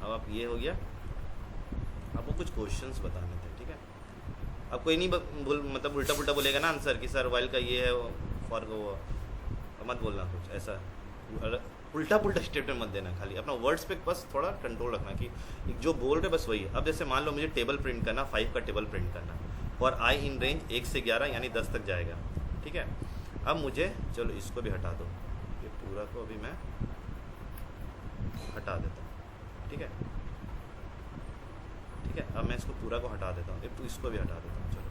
अब आप ये हो गया, आपको कुछ क्वेश्चंस बताने थे, ठीक है। अब कोई नहीं मतलब उल्टा पुल्टा बोलेगा ना आंसर कि सर वाइल का ये है फॉर वो, मत बोलना कुछ ऐसा उल्टा पुल्टा स्टेटमेंट मत देना, खाली अपना वर्ड्स पे बस थोड़ा कंट्रोल रखना कि जो बोल रहे बस वही है। अब जैसे मान लो मुझे टेबल प्रिंट करना, 5 का टेबल प्रिंट करना और आई इन रेंज 1 से 11 यानी 10 तक जाएगा, ठीक है। अब मुझे चलो इसको भी हटा दो, ये पूरा को अभी मैं हटा देता हूँ, ठीक है ठीक है। अब मैं इसको पूरा को हटा देता हूँ, इसको भी हटा देता हूँ, चलो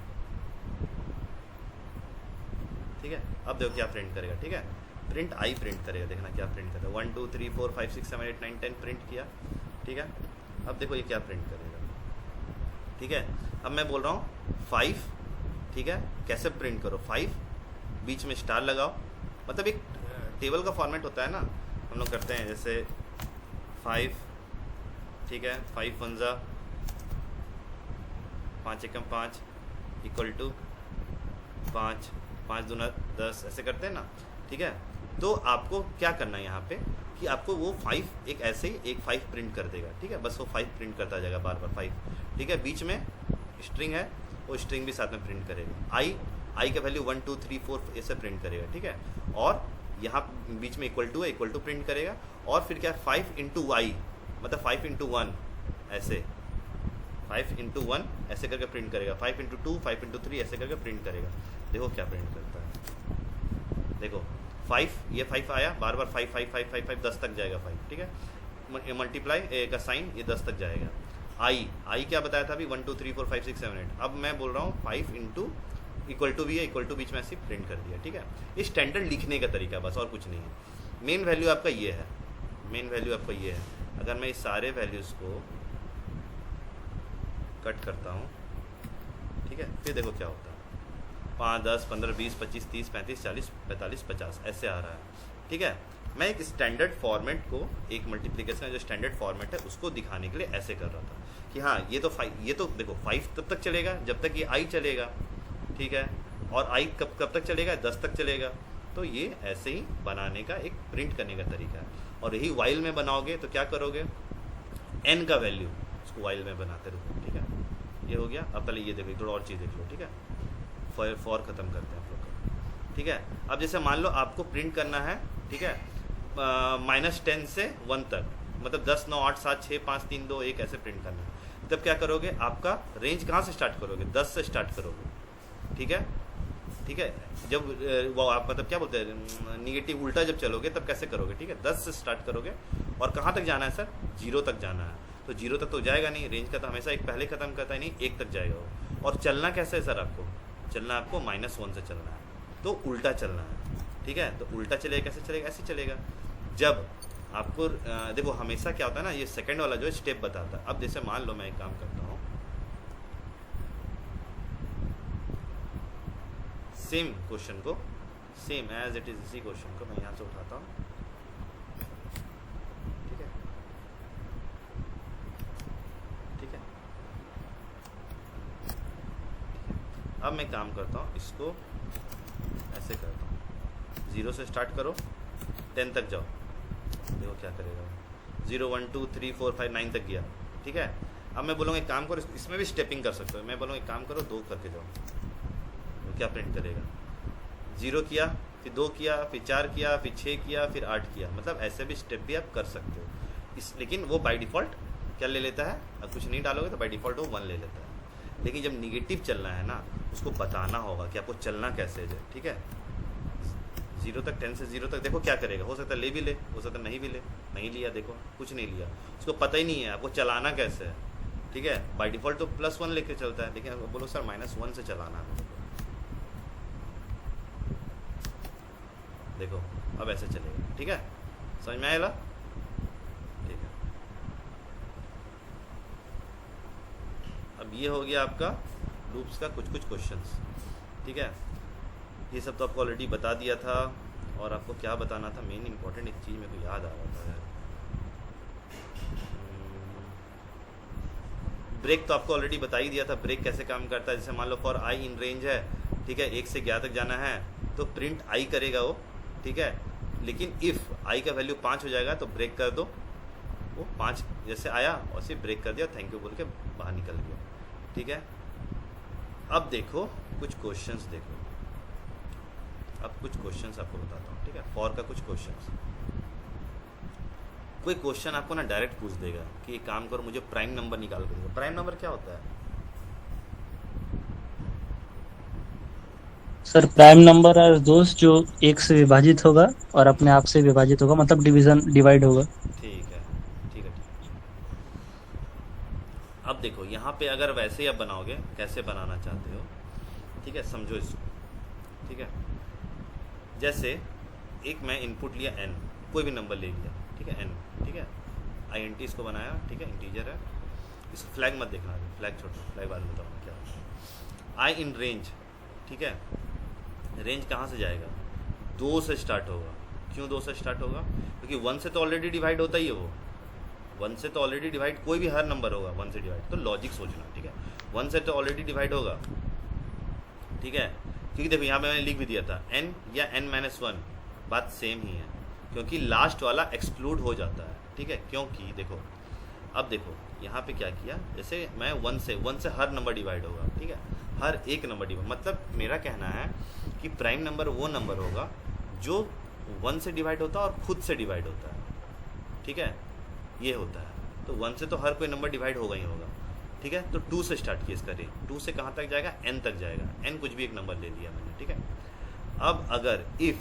ठीक है। अब देखो क्या प्रिंट करेगा, ठीक है। प्रिंट आई प्रिंट करेगा, देखना क्या प्रिंट करेगा। 1 2 3 4 5 6 7 8 9 10 प्रिंट किया, ठीक है। अब देखो ये क्या प्रिंट करेगा, ठीक है। अब मैं बोल रहा हूँ 5, ठीक है। कैसे प्रिंट करो, 5 बीच में स्टार लगाओ, मतलब एक टेबल का फॉर्मेट होता है ना, हम लोग करते हैं जैसे 5, ठीक है। 5 1 जा 5 एकम 5 इक्वल टू 5 5 दूना 10, ऐसे करते हैं ना, ठीक है। तो आपको क्या करना है यहाँ पे कि आपको वो 5 एक ऐसे ही एक 5 प्रिंट कर देगा, ठीक है। बस वो 5 प्रिंट करता जाएगा बार बार 5, ठीक है। बीच में स्ट्रिंग है, वो स्ट्रिंग भी साथ में प्रिंट करेगा। आई का वैल्यू 1 2 3 4 ऐसे प्रिंट करेगा, ठीक है। और यहाँ बीच में इक्वल टू है, इक्वल टू प्रिंट करेगा। और फिर क्या 5 इंटू आई मतलब 5 इंटू 1 ऐसे 5 इंटू 1 ऐसे करके प्रिंट करेगा। 5 इंटू 2 5 इंटू 3 ऐसे करके प्रिंट करेगा। देखो क्या प्रिंट करता है, देखो 5, ये 5 आया बार बार 5 5 5 5 5 10 तक जाएगा 5, ठीक है। मल्टीप्लाई का साइन ये 10 तक जाएगा। आई क्या बताया था अभी 1 2 3 4 5 6 7 8। अब मैं बोल रहा हूँ 5 इंटू इक्वल टू भी है, इक्वल टू बीच में ऐसे प्रिंट कर दिया, ठीक है। ये स्टैंडर्ड लिखने का तरीका बस, और कुछ नहीं है। मेन वैल्यू आपका ये है, मेन वैल्यू आपका ये है। अगर मैं इस सारे वैल्यूज़ को कट करता हूँ, ठीक है, फिर देखो क्या होता है। 5 10 15 20 25 30 35 40 45 50 ऐसे आ रहा है, ठीक है। मैं एक स्टैंडर्ड फॉर्मेट को, एक मल्टीप्लिकेशन का जो स्टैंडर्ड फॉर्मेट है उसको दिखाने के लिए ऐसे कर रहा था कि हाँ ये तो 5, ये तो देखो 5 तब तक चलेगा जब तक ये आई चलेगा, ठीक है। और आई कब तक चलेगा, 10 तक चलेगा। तो ये ऐसे ही बनाने का एक प्रिंट करने का तरीका है। और यही वाइल में बनाओगे तो क्या करोगे, एन का वैल्यू उसको वाइल में बनाते रहो, ठीक है। ये हो गया। अब पहले ये देखो, एक थोड़ा और चीज़ देख लो, ठीक है। फॉर ख़त्म करते हैं आप लोग का, ठीक है। अब जैसे मान लो आपको प्रिंट करना है, ठीक है, -10 से 1 तक, मतलब 10 9 8 7 6 5 3 2 1 ऐसे प्रिंट करना है। तब क्या करोगे, आपका रेंज कहाँ से स्टार्ट करोगे, 10 से स्टार्ट करोगे, ठीक है ठीक है। जब वो आप मतलब क्या बोलते हैं निगेटिव उल्टा जब चलोगे तब कैसे करोगे, ठीक है। 10 से स्टार्ट करोगे और कहाँ तक जाना है सर, 0 तक जाना है। तो 0 तक तो जाएगा नहीं, रेंज का तो हमेशा एक पहले ख़त्म करता है, नहीं 1 तक जाएगा वो। और चलना कैसे है सर, आपको चलना आपको -1 से चलना है, तो उल्टा चलना है, ठीक है। तो उल्टा चलेगा, कैसे चलेगा, ऐसे चलेगा। जब आपको देखो हमेशा क्या होता है ना, ये सेकंड वाला जो स्टेप बताता है। अब जैसे मान लो मैं एक काम करता हूँ, सेम क्वेश्चन को सेम एज इट इज, इसी क्वेश्चन को मैं यहाँ से उठाता हूँ, ठीक है ठीक है। अब मैं काम करता हूँ, इसको ऐसे करता हूँ, 0 से स्टार्ट करो 10 तक जाओ, देखो क्या करेगा। 0 1 2 3 4 5 9 तक गया, ठीक है। अब मैं बोलूँगा एक काम करो, इसमें भी स्टेपिंग कर सकते हो। मैं बोलूँगा एक काम करो, 2 करके जाओ, तो क्या प्रिंट करेगा। 0 किया, फिर 2 किया, फिर 4 किया, फिर 6 किया, फिर 8 किया। मतलब ऐसे भी स्टेप भी आप कर सकते हो। लेकिन वो बाय डिफ़ॉल्ट क्या ले लेता है, अब कुछ नहीं डालोगे तो बाय डिफ़ॉल्ट वो 1 ले लेता है। लेकिन जब निगेटिव चलना है ना, उसको बताना होगा कि आपको चलना कैसे है, ठीक है। 0 तक 10 से 0 तक देखो क्या करेगा। हो सकता है ले भी ले, हो सकता है नहीं भी ले। नहीं लिया, देखो कुछ नहीं लिया, उसको पता ही नहीं है आपको चलाना कैसे है, ठीक है। बाय डिफ़ॉल्ट तो +1 लेके चलता है, लेकिन बोलो सर -1 से चलाना है, देखो अब ऐसे चलेगा, ठीक है। समझ में आएगा, ठीक है। अब ये हो गया आपका लूप्स का कुछ क्वेश्चंस, ठीक है। ये सब तो आपको ऑलरेडी बता दिया था। और आपको क्या बताना था, मेन इंपॉर्टेंट एक चीज़ मेरे को याद आ रहा था यार, ब्रेक तो आपको ऑलरेडी बता ही दिया था। ब्रेक कैसे काम करता है, जैसे मान लो फॉर आई इन रेंज है, ठीक है, 1 से 11 तक जाना है, तो प्रिंट आई करेगा वो, ठीक है। लेकिन इफ़ आई का वैल्यू 5 हो जाएगा तो ब्रेक कर दो, वो 5 जैसे आया और सिर्फ ब्रेक कर दिया, थैंक यू बोल के बाहर निकल गया। ठीक है, अब देखो कुछ क्वेश्चंस देखो, अब कुछ क्वेश्चंस आपको बताता हूँ। ठीक है, फॉर का कुछ क्वेश्चंस, कोई क्वेश्चन आपको ना डायरेक्ट पूछ देगा कि एक काम करो मुझे प्राइम नंबर निकाल कर दो। प्राइम नंबर क्या होता है? सर प्राइम नंबर आर दोस्त जो एक से विभाजित होगा और अपने आप से विभाजित होगा, मतलब डिवाइड होगा। ठीक है, ठीक है, ठीक है। अब देखो यहाँ पे अगर वैसे ही आप बनाओगे, कैसे बनाना चाहते हो, ठीक है, समझो इसको। ठीक है, जैसे एक मैं इनपुट लिया n, कोई भी नंबर ले लिया, ठीक है, n, ठीक है, int इसको बनाया, ठीक है, इंटीजर है, इसको फ्लैग मत देखना, फ्लैग छोड़ना, फ्लैग बाद में बताऊँगा क्या होता है। i इन रेंज, ठीक है, रेंज कहाँ से जाएगा? 2 से स्टार्ट होगा। क्यों 2 से स्टार्ट होगा? क्योंकि 1 से तो ऑलरेडी डिवाइड होता ही है वो, 1 से तो ऑलरेडी डिवाइड, कोई भी हर नंबर होगा 1 से डिवाइड, तो लॉजिक सोचना। ठीक है, 1 से तो ऑलरेडी डिवाइड होगा। ठीक है, क्योंकि देखो यहाँ पे मैंने लिख भी दिया था n या n-1, बात सेम ही है, क्योंकि लास्ट वाला एक्सक्लूड हो जाता है। ठीक है, क्योंकि देखो, अब देखो यहाँ पे क्या किया, जैसे मैं 1 से हर नंबर डिवाइड होगा। ठीक है, हर एक नंबर डिवाइड, मतलब मेरा कहना है कि प्राइम नंबर वो नंबर होगा जो 1 से डिवाइड होता है और खुद से डिवाइड होता है। ठीक है, ये होता है। तो 1 से तो हर कोई नंबर डिवाइड होगा ही होगा। ठीक है, तो 2 से स्टार्ट किया इसका रेंज, 2 से कहाँ तक जाएगा? n तक जाएगा, n कुछ भी एक नंबर ले लिया मैंने। ठीक है, अब अगर इफ,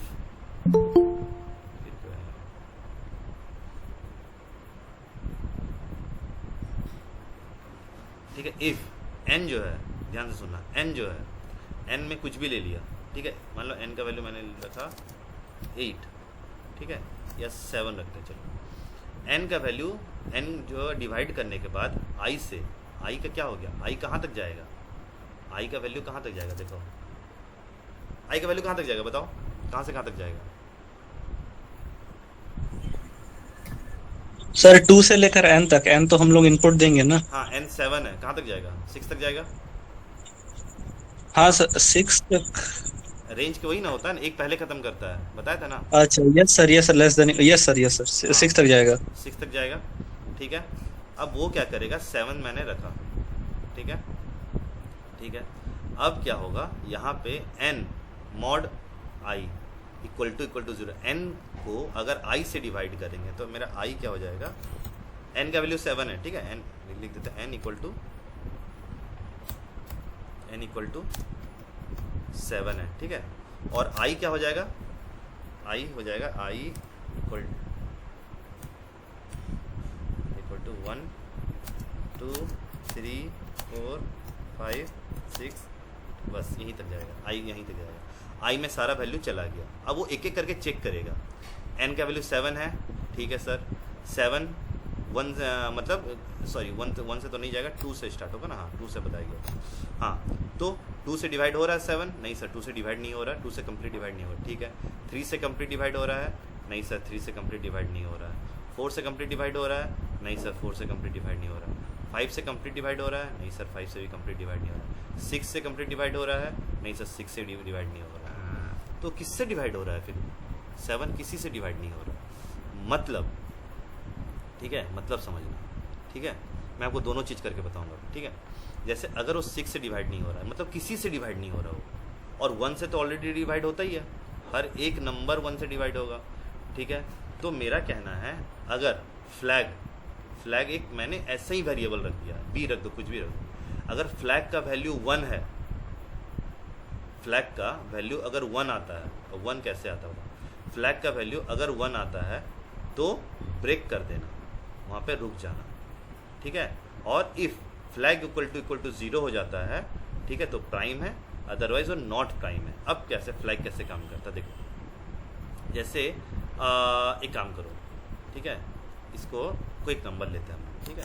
ठीक है, इफ n जो है, ध्यान से सुनना, n जो है, n में कुछ भी ले लिया। ठीक है, मान लो n का वैल्यू मैंने रखा 8, ठीक है, या 7 रखते हैं, चलो। n का वैल्यू, n जो डिवाइड करने के बाद i से, i का क्या हो गया? i कहाँ तक जाएगा? i का वैल्यू कहाँ तक जाएगा? देखो i का वैल्यू कहाँ तक जाएगा, बताओ, कहाँ से कहाँ तक जाएगा? सर 2 से लेकर n तक, n तो हम लोग इनपुट देंगे ना। हाँ, n 7 है, कहाँ तक जाएगा? 6 तक जाएगा। हाँ सर 6 तक। रेंज के वही ना होता है ना, एक पहले खत्म करता है, बताया था ना। अच्छा yes sir less than, yes sir हाँ, 6 तक जाएगा। 6 तक जाएगा। ठीक है, अब वो क्या करेगा? 7 मैंने रखा। ठीक है, ठीक है, अब क्या होगा? यहाँ पे n mod i equal to 0, n को अगर i से डिवाइड करेंगे तो मेरा i क्या हो जाएगा? n का वैल्यू 7 है। ठीक है, n लिख देते हैं, n इक्वल टू 7 है। ठीक है, और i क्या हो जाएगा? i हो जाएगा i इक्वल टू 1 2 3 4 5 6, बस यहीं तक जाएगा, i यहीं तक जाएगा। i में सारा वैल्यू चला गया। अब वो एक एक करके चेक करेगा। n का वैल्यू 7 है, ठीक है सर, 7 1 मतलब सॉरी 1 से तो नहीं जाएगा, 2 से स्टार्ट होगा ना। हाँ, 2 से बताएगा। हाँ, तो 2 से डिवाइड हो रहा है 7, नहीं सर 2 से डिवाइड नहीं हो रहा है, 2 से कंप्लीट डिवाइड नहीं हो रहा है। ठीक है, 3 से कंप्लीट डिवाइड हो रहा है, नहीं सर 3 से कंप्लीट डिवाइड नहीं हो रहा है। 4 से कंप्लीट डिवाइड हो रहा है, नहीं सर 4 से कंप्लीट डिवाइड नहीं हो रहा है। 5 से कंप्लीट डिवाइड हो रहा है, नहीं सर 5 से भी कंप्लीट डिवाइड नहीं हो रहा है। 6 से कंप्लीट डिवाइड हो रहा है, नहीं सर 6 से डिवाइड नहीं हो रहा है। तो किससे डिवाइड हो रहा है फिर? 7 किसी से डिवाइड नहीं हो रहा, मतलब, ठीक है, मतलब समझना। ठीक है, मैं आपको दोनों चीज़ करके बताऊंगा। ठीक है, जैसे अगर वो 6 से डिवाइड नहीं हो रहा है, मतलब किसी से डिवाइड नहीं हो रहा हो, और 1 से तो ऑलरेडी डिवाइड होता ही है, हर एक नंबर 1 से डिवाइड होगा। ठीक है, तो मेरा कहना है अगर फ्लैग एक मैंने ऐसा ही वेरिएबल रख दिया, b रख दो, कुछ भी रख दो, अगर फ्लैग का वैल्यू 1 है, फ्लैग का वैल्यू अगर 1 आता है, तो 1 कैसे आता होगा? फ्लैग का वैल्यू अगर 1 आता है तो ब्रेक कर देना, वहाँ पे रुक जाना। ठीक है, और इफ़ फ्लैग इक्वल टू 0 हो जाता है, ठीक है, तो प्राइम है, अदरवाइज वो नॉट प्राइम है। अब कैसे फ्लैग कैसे काम करता है देखो, जैसे एक काम करो, ठीक है, इसको कोई एक नंबर लेते हैं हम, ठीक है,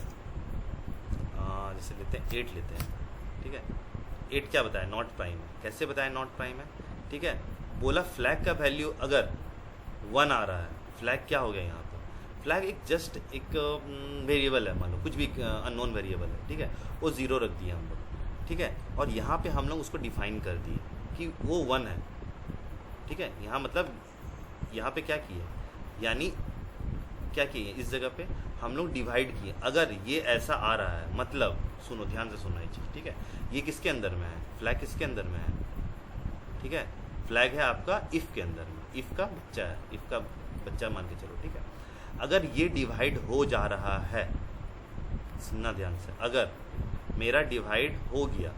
जैसे लेते हैं 8 लेते हैं। ठीक है, 8 क्या बताया? नॉट प्राइम है। कैसे बताया नॉट प्राइम है? ठीक है, बोला फ्लैग का वैल्यू अगर 1 आ रहा है, फ्लैग क्या हो गया यहाँ पर? फ्लैग एक जस्ट एक वेरिएबल है, मान लो कुछ भी अननोन वेरिएबल है। ठीक है, वो 0 रख दिया हम लोग। ठीक है, और यहाँ पे हम लोग उसको डिफाइन कर दिए कि वो 1 है। ठीक है, यहाँ मतलब यहाँ पे क्या किया, यानी क्या किए इस जगह पे हम लोग डिवाइड किए। अगर ये ऐसा आ रहा है, मतलब सुनो ध्यान से सुनना ये चीज़, ठीक है। ये किसके अंदर में है, फ्लैग किसके अंदर में है, ठीक है। फ्लैग है आपका इफ़ के अंदर में, इफ़ का बच्चा है, इफ़ का बच्चा मान के चलो, ठीक है। अगर ये डिवाइड हो जा रहा है, सुनना ध्यान से, अगर मेरा डिवाइड हो गया,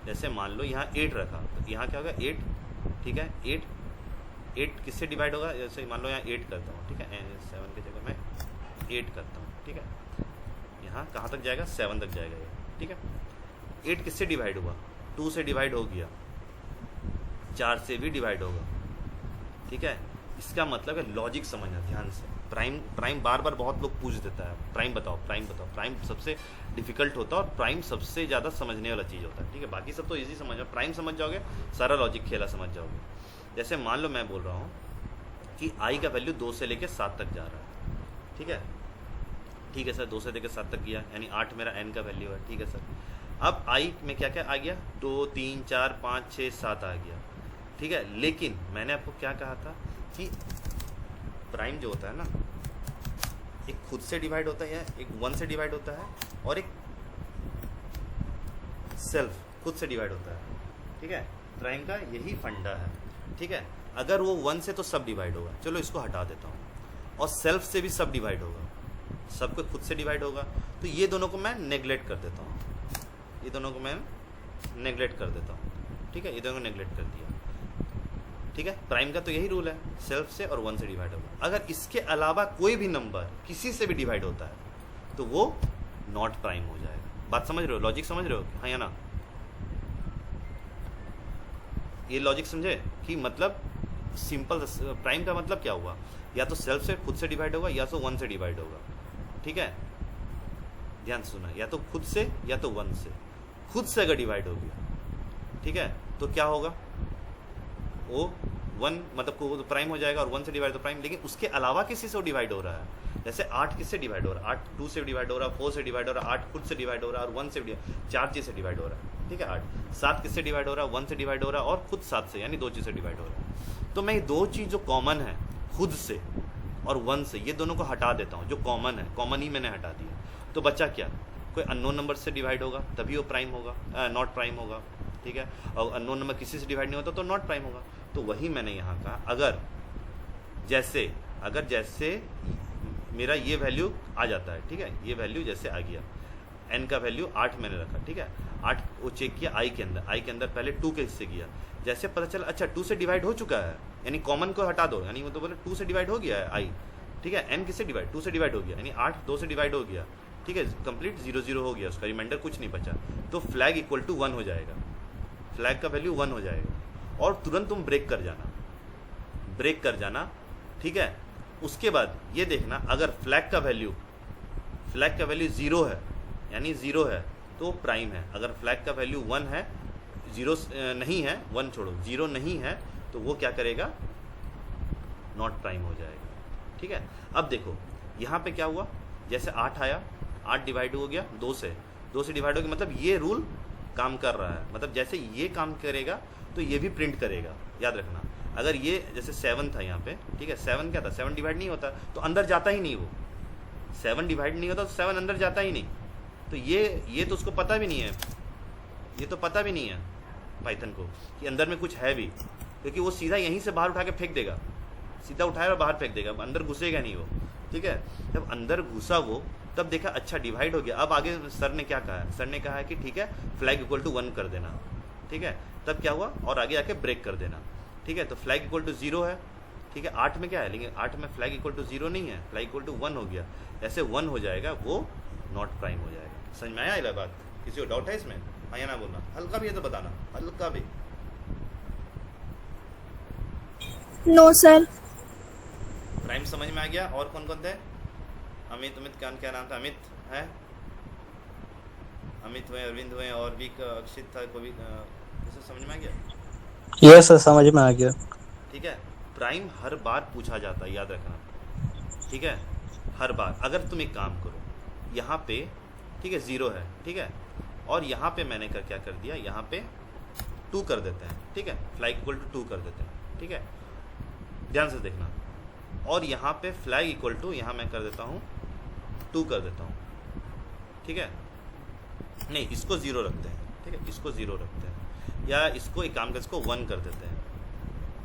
जैसे मान लो यहाँ 8 रखा, तो यहाँ क्या होगा 8, ठीक है। 8 किससे डिवाइड होगा, जैसे मान लो यहाँ 8 करता हूँ, ठीक है। 7 की जगह मैं 8 करता हूँ, ठीक है। यहाँ कहाँ तक जाएगा, 7 तक जाएगा ये, ठीक है। 8 किससे डिवाइड हुआ, 2 से डिवाइड हो गया, 4 से भी डिवाइड होगा, ठीक है। इसका मतलब है लॉजिक समझना ध्यान से। प्राइम बार बार बहुत लोग पूछ देता है, प्राइम बताओ प्राइम बताओ। प्राइम सबसे डिफिकल्ट होता है और प्राइम सबसे ज़्यादा समझने वाला चीज़ होता है, ठीक है। बाकी सब तो इजी समझ, प्राइम समझ जाओगे सारा लॉजिक खेला समझ जाओगे। जैसे मान लो मैं बोल रहा हूँ कि आई का वैल्यू 2 से लेकर 7 तक जा रहा है, ठीक है। ठीक है सर, 2 से लेकर 7 तक गया, यानी 8 मेरा एन का वैल्यू है, ठीक है सर। अब आई में क्या क्या आ गया, 2 3 4 5 6 7 आ गया, ठीक है। लेकिन मैंने आपको क्या कहा था कि प्राइम जो होता है ना, एक खुद से डिवाइड होता है, एक 1 से डिवाइड होता है, और एक सेल्फ खुद से डिवाइड होता है, ठीक है। प्राइम का यही फंडा है, ठीक है। अगर वो 1 से तो सब डिवाइड होगा, चलो इसको हटा देता हूँ, और सेल्फ से भी सब डिवाइड होगा, सबको खुद से डिवाइड होगा, तो ये दोनों को मैं नेगलेक्ट कर देता हूँ, ये दोनों को मैं नेगलेक्ट कर देता हूँ, ठीक है। ये दोनों को नेगलेक्ट कर दिया, ठीक है। प्राइम का तो यही रूल है, सेल्फ से और 1 से डिवाइड होगा। अगर इसके अलावा कोई भी नंबर किसी से भी डिवाइड होता है तो वो नॉट प्राइम हो जाएगा। बात समझ रहे हो, लॉजिक समझ रहे हो, हाँ या ना। ये लॉजिक समझे कि मतलब सिंपल, प्राइम का मतलब क्या हुआ, या तो सेल्फ से खुद से डिवाइड होगा, या तो 1 से डिवाइड होगा, ठीक है। ध्यान से सुना, या तो खुद से या तो 1 से। खुद से अगर डिवाइड हो गया, ठीक है, तो क्या होगा, वो 1 मतलब को तो प्राइम हो जाएगा, और 1 से डिवाइड तो प्राइम। लेकिन उसके अलावा किसी से डिवाइड हो रहा है, जैसे 8 किससे डिवाइड हो रहा है, 8 2 से डिवाइड हो रहा है, 4 से डिवाइड हो रहा है, 8 खुद से डिवाइड हो रहा है, और 1 से 4 चीज़ से डिवाइड हो रहा है, ठीक है। 8 7 किससे डिवाइड हो रहा है, 1 से डिवाइड हो रहा है, और खुद 7 से, यानी 2 चीज़ से डिवाइड हो रहा है। तो मैं ये 2 चीज़ जो कॉमन है, खुद से और 1 से, ये दोनों को हटा देता हूँ। जो कॉमन है, कॉमन ही मैंने हटा दिया, तो बचा क्या, कोई अननोन नंबर से डिवाइड होगा तभी वो प्राइम होगा, नॉट प्राइम होगा, ठीक है। और अननोन नंबर किसी से डिवाइड नहीं होता तो नॉट प्राइम होगा। तो वही मैंने यहाँ कहा, अगर जैसे मेरा ये वैल्यू आ जाता है, ठीक है, ये वैल्यू जैसे आ गया, एन का वैल्यू 8 मैंने रखा, ठीक है। 8 वो चेक किया आई के अंदर पहले 2 के हिस्से किया, जैसे पता चला अच्छा 2 से डिवाइड हो चुका है, यानी कॉमन को हटा दो, यानी वो तो बोले 2 से डिवाइड हो गया है आई, ठीक है। एन किससे डिवाइड, 2 से डिवाइड हो गया, यानी 8 2 से डिवाइड हो गया, ठीक है। कंप्लीट 0 0 हो गया, उसका रिमाइंडर कुछ नहीं बचा, तो फ्लैग इक्वल टू 1 हो जाएगा, फ्लैग का वैल्यू 1 हो जाएगा। और तुरंत तुम ब्रेक कर जाना, ठीक है। उसके बाद ये देखना, अगर फ्लैग का वैल्यू 0 है, यानी 0 है तो प्राइम है। अगर फ्लैग का वैल्यू 1 है, 0 नहीं है, 1 छोड़ो, 0 नहीं है, तो वो क्या करेगा, नॉट प्राइम हो जाएगा, ठीक है। अब देखो यहाँ पे क्या हुआ, जैसे 8 आया, 8 डिवाइड हो गया 2 से डिवाइड हो गया, मतलब ये रूल काम कर रहा है, मतलब जैसे ये काम करेगा तो ये भी प्रिंट करेगा, याद रखना। अगर ये जैसे 7 था यहाँ पे, ठीक है, 7 क्या था, 7 डिवाइड नहीं होता तो अंदर जाता ही नहीं, वो 7 डिवाइड नहीं होता तो 7 अंदर जाता ही नहीं। तो ये तो उसको पता भी नहीं है, ये तो पता भी नहीं है पाइथन को कि अंदर में कुछ है भी, क्योंकि वो सीधा यहीं से बाहर उठा के फेंक देगा, सीधा उठाया और बाहर फेंक देगा, अंदर घुसेगा नहीं वो, ठीक है। जब अंदर घुसा वो, तब देखा अच्छा डिवाइड हो गया। अब आगे सर ने क्या कहा, सर ने कहा है कि ठीक है फ्लैग इक्वल टू 1 कर देना, ठीक है। तब क्या हुआ, और आगे आके ब्रेक कर देना, ठीक है। तो फ्लैग इक्वल टू 0 है, ठीक है। 8 में क्या है, लेकिन 8 में फ्लैग इक्वल टू 0 नहीं है, फ्लैग इक्वल टू 1 हो गया, ऐसे 1 हो जाएगा, वो नॉट प्राइम हो जाएगा। समझ में आया ये बात, किसी को डाउट है इसमें, हाँ या ना बोलना, हल्का भी है तो बताना, हल्का भी। No sir. प्राइम समझ में आ गया। और कौन कौन थे, अमित क्या नाम था, अमित है, अमित हुए, अरविंद हुए, और भी अक्षित था, कोई भी किसी समझ में आ गया। यस सर, समझ में आ गया। ठीक है, प्राइम हर बार पूछा जाता है, याद रखना, ठीक है, हर बार। अगर तुम एक काम करो, यहाँ पे ठीक है 0 है, ठीक है, और यहाँ पे मैंने क्या कर दिया, यहाँ पे 2 कर देते हैं, ठीक है, फ्लैग इक्वल टू 2 कर देते हैं, ठीक है, ध्यान से देखना। और यहाँ पे फ्लैग इक्वल टू, यहाँ मैं कर देता हूँ 2 कर देता हूँ, ठीक है, नहीं इसको 0 रखते हैं, ठीक है, इसको 0 रखते हैं, या इसको एक काम कर, इसको 1 कर देते हैं,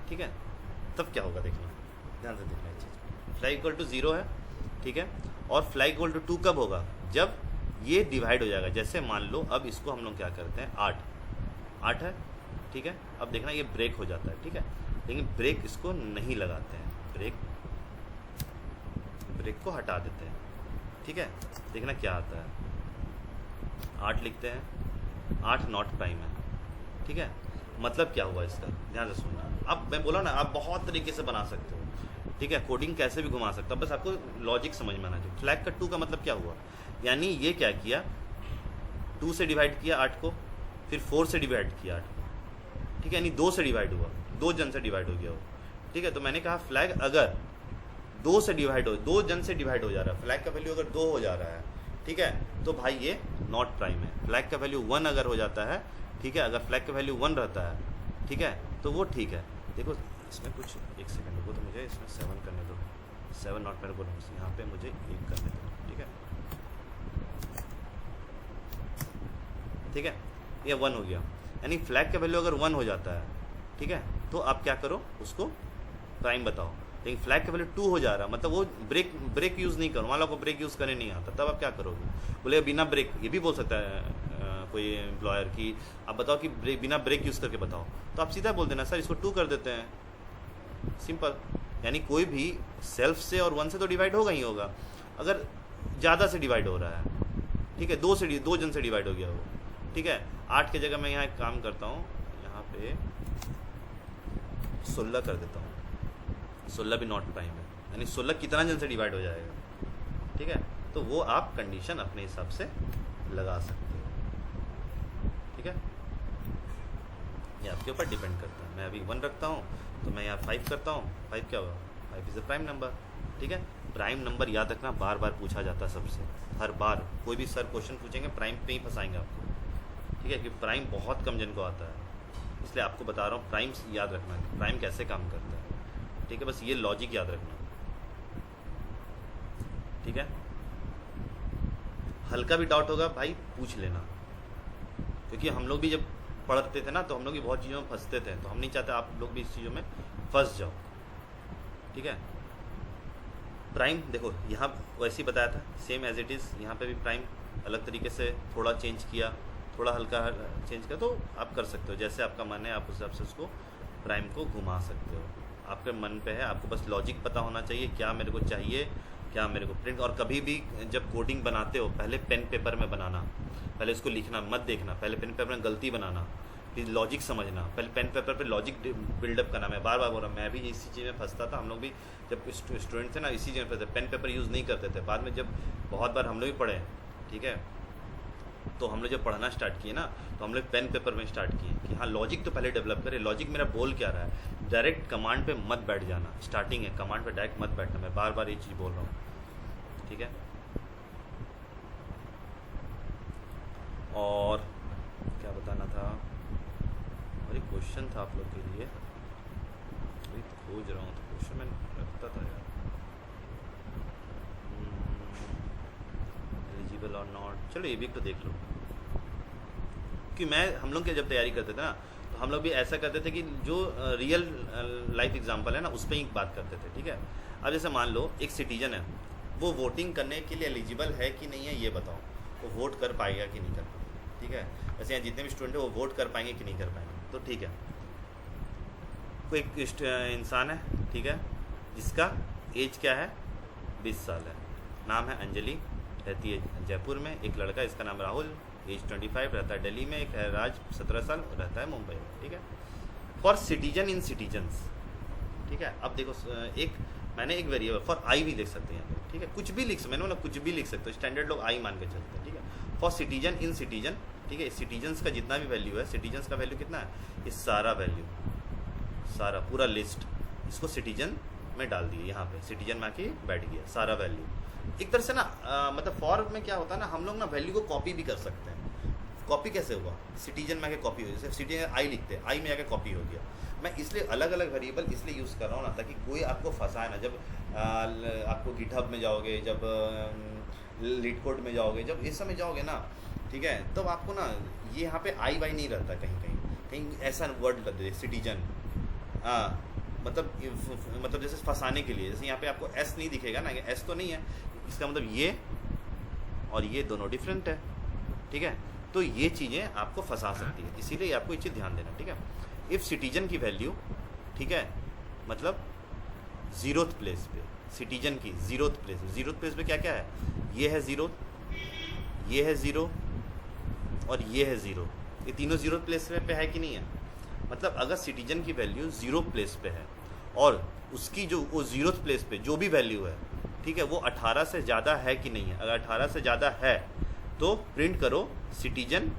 ठीक है। तब क्या होगा देखना, ध्यान से देखना ये चीज़, फ्लैग इक्वल टू 0 है, ठीक है, और फ्लैग इक्वल टू 2 कब होगा, जब ये डिवाइड हो जाएगा। जैसे मान लो अब इसको हम लोग क्या करते हैं, 8 है, ठीक है, अब देखना ये ब्रेक हो जाता है, ठीक है, लेकिन ब्रेक इसको नहीं लगाते हैं, ब्रेक को हटा देते हैं, ठीक है। देखना क्या आता है, 8 लिखते हैं, 8 नॉट प्राइम है, ठीक है। मतलब क्या हुआ इसका, ध्यान से सुनना। अब मैं बोला ना, आप बहुत तरीके से बना सकते हो, ठीक है, कोडिंग कैसे भी घुमा सकता, बस आपको लॉजिक समझ में आना चाहिए। फ्लैग का 2 का मतलब क्या हुआ, यानी ये क्या किया, 2 से डिवाइड किया 8 को, फिर 4 से डिवाइड किया 8 को, ठीक है, यानी 2 से डिवाइड हुआ, 2 जन से डिवाइड हो गया वो, ठीक है। तो मैंने कहा फ्लैग अगर 2 से डिवाइड हो, 2 जन से डिवाइड हो जा रहा है, फ्लैग का वैल्यू अगर 2 हो जा रहा है, ठीक है, तो भाई ये नॉट प्राइम है। फ्लैग का वैल्यू 1 अगर हो जाता है, ठीक है, अगर फ्लैग का वैल्यू 1 रहता है, ठीक है, तो वो ठीक है। देखो इसमें कुछ, एक सेकंड रुको, तो मुझे इसमें 7 करने दो, 7 नॉट मेरे को, यहाँ पे मुझे 1 करने दो, ठीक है, ठीक है, ये 1 हो गया, यानी फ्लैग का वैल्यू अगर 1 हो जाता है, ठीक है, तो आप क्या करो, उसको प्राइम बताओ। लेकिन फ्लैग का वैल्यू 2 हो जा रहा, मतलब वो ब्रेक यूज़ नहीं करो, मान लो आपको ब्रेक यूज़ करने नहीं आता, तब आप क्या करोगे, बोले बिना ब्रेक, ये भी बोल सकता है कोई एम्प्लॉयर की, आप बताओ कि बिना ब्रेक यूज़ करके बताओ, तो आप सीधा बोल देना सर इसको 2 कर देते हैं, सिंपल। यानी कोई भी सेल्फ से और 1 से तो डिवाइड होगा ही होगा, अगर ज़्यादा से डिवाइड हो रहा है, ठीक है, 2 जन से डिवाइड हो गया वो, ठीक है। 8 की जगह मैं यहाँ एक काम करता हूँ, यहाँ पे 16 कर देता हूँ, 16 भी नॉट प्राइम है, यानी 16 कितना जन से डिवाइड हो जाएगा, ठीक है। तो वो आप कंडीशन अपने हिसाब से लगा सकते हो, ठीक है, ये आपके ऊपर डिपेंड करता है। मैं अभी 1 रखता हूँ, तो मैं यहाँ 5 करता हूँ, 5 क्या होगा, 5 इज़ अ प्राइम नंबर, ठीक है। प्राइम नंबर याद रखना, बार बार पूछा जाता है सबसे, हर बार कोई भी सर क्वेश्चन पूछेंगे प्राइम पे ही फंसाएंगे आपको, ठीक है, क्योंकि प्राइम बहुत कम जन को आता है, इसलिए आपको बता रहा हूँ प्राइम याद रखना, प्राइम कैसे काम करता है, ठीक है, बस ये लॉजिक याद रखना, ठीक है। हल्का भी डाउट होगा भाई पूछ लेना, क्योंकि हम लोग भी जब पढ़ते थे ना, तो हम लोग भी बहुत चीज़ों में फंसते थे, तो हम नहीं चाहते आप लोग भी इस चीज़ों में फंस जाओ, ठीक है। प्राइम देखो यहाँ वैसे ही बताया था, सेम एज इट इज़, यहाँ पे भी प्राइम अलग तरीके से थोड़ा चेंज किया, थोड़ा हल्का चेंज किया, तो आप कर सकते हो जैसे आपका मन है, आप उस हिसाब से उसको प्राइम को घुमा सकते हो, आपके मन पे है, आपको बस लॉजिक पता होना चाहिए, क्या मेरे को चाहिए, क्या मेरे को प्रिंट। और कभी भी जब कोडिंग बनाते हो, पहले पेन पेपर में बनाना, पहले इसको लिखना मत देखना, पहले पेन पेपर में गलती बनाना, फिर लॉजिक समझना, पहले पेन पेपर पे लॉजिक बिल्डअप करना। मैं बार बार बोल रहा हूँ, मैं भी इसी चीज़ में फंसता था, हम लोग भी जब स्टूडेंट थे ना, इसी चीज़ में फंसते, पेन पेपर यूज़ नहीं करते थे। बाद में जब बहुत बार हम लोग भी पढ़े, ठीक है, तो हम लोग जब पढ़ना स्टार्ट किए ना, तो हम लोग पेन पेपर में स्टार्ट किए कि हाँ लॉजिक तो पहले डेवलप करें, लॉजिक मेरा बोल क्या रहा है, डायरेक्ट कमांड पे मत बैठ जाना, स्टार्टिंग है कमांड पे डायरेक्ट मत बैठना, मैं बार बार ये चीज़ बोल रहा हूँ, ठीक है। और क्या बताना था, अरे क्वेश्चन था आप लोग के लिए, अभी खोज रहा हूँ, तो क्वेश्चन मैं रखता था यार, एलिजिबल और नॉट, चलो ये भी तो देख लो, कि मैं हम लोग के जब तैयारी करते थे ना, तो हम लोग भी ऐसा करते थे कि जो रियल लाइफ एग्जांपल है ना, उस पर ही बात करते थे, ठीक है। अब जैसे मान लो एक सिटीजन है, वो वोटिंग करने के लिए एलिजिबल है कि नहीं है ये बताओ, वो वोट कर पाएगा कि नहीं कर पाएगा, ठीक है। वैसे यहाँ जितने भी स्टूडेंट है वो वोट कर पाएंगे कि नहीं कर पाएंगे, तो ठीक है, कोई एक इंसान है, ठीक है, जिसका एज क्या है, 20 साल है, नाम है अंजलि, रहती है जयपुर में, एक लड़का इसका नाम राहुल, एज 25, रहता है दिल्ली में, एक है राज 17 साल, रहता है मुंबई में, ठीक है। फॉर सिटीजन इन सिटीजन्स, ठीक है। अब देखो एक मैंने एक वेरिएबल फॉर आई भी लिख सकते हैं यहाँ पे, ठीक है, कुछ भी लिख सकते, मैंने बोला कुछ भी लिख सकते हो, स्टैंडर्ड लोग आई मान के चलते हैं, ठीक है। फॉर सिटीजन इन सिटीजन, ठीक है, सिटीजन्स का जितना भी वैल्यू है, सिटीजन्स का वैल्यू कितना है, ये सारा वैल्यू, सारा पूरा लिस्ट इसको सिटीजन में डाल दिए, यहाँ पे सिटीजन में आके बैठ गया सारा वैल्यू। एक तरह से ना मतलब फॉर में क्या होता है ना, हम लोग ना वैल्यू को कॉपी भी कर सकते हैं, कॉपी कैसे हुआ, सिटीजन में आके कॉपी हो, जैसे सिटीजन आई लिखते हैं, आई में आके कॉपी हो गया। मैं इसलिए अलग अलग वेरिएबल इसलिए यूज़ कर रहा हूँ ना, ताकि कोई आपको फंसाए ना। जब आपको गिटहब में जाओगे, जब लीड कोड में जाओगे, जब इस समय जाओगे ना, ठीक है, तब आपको ना ये यहाँ पे आई वाई नहीं रहता, कहीं कहीं कहीं ऐसा वर्ड लग दे सिटीजन, मतलब जैसे फंसाने के लिए। जैसे यहाँ पे आपको एस नहीं दिखेगा ना, एस तो नहीं है, इसका मतलब ये और ये दोनों डिफरेंट है, ठीक है। तो ये चीज़ें आपको फंसा सकती है, इसीलिए आपको ये चीज़ ध्यान देना, ठीक है। इफ़ सिटीजन की वैल्यू, ठीक है, मतलब ज़ीरोथ प्लेस पे, सिटीजन की ज़ीरोथ प्लेस पे क्या क्या है, ये है ज़ीरो, ये है ज़ीरो और ये है ज़ीरो। ये तीनों ज़ीरो प्लेस पे है कि नहीं है। मतलब अगर सिटीजन की वैल्यू ज़ीरो प्लेस पे है और उसकी जो वो ज़ीरोथ प्लेस पे जो भी वैल्यू है, ठीक है, वो 18 से ज़्यादा है कि नहीं है। अगर 18 से ज़्यादा है तो प्रिंट करो सिटीजन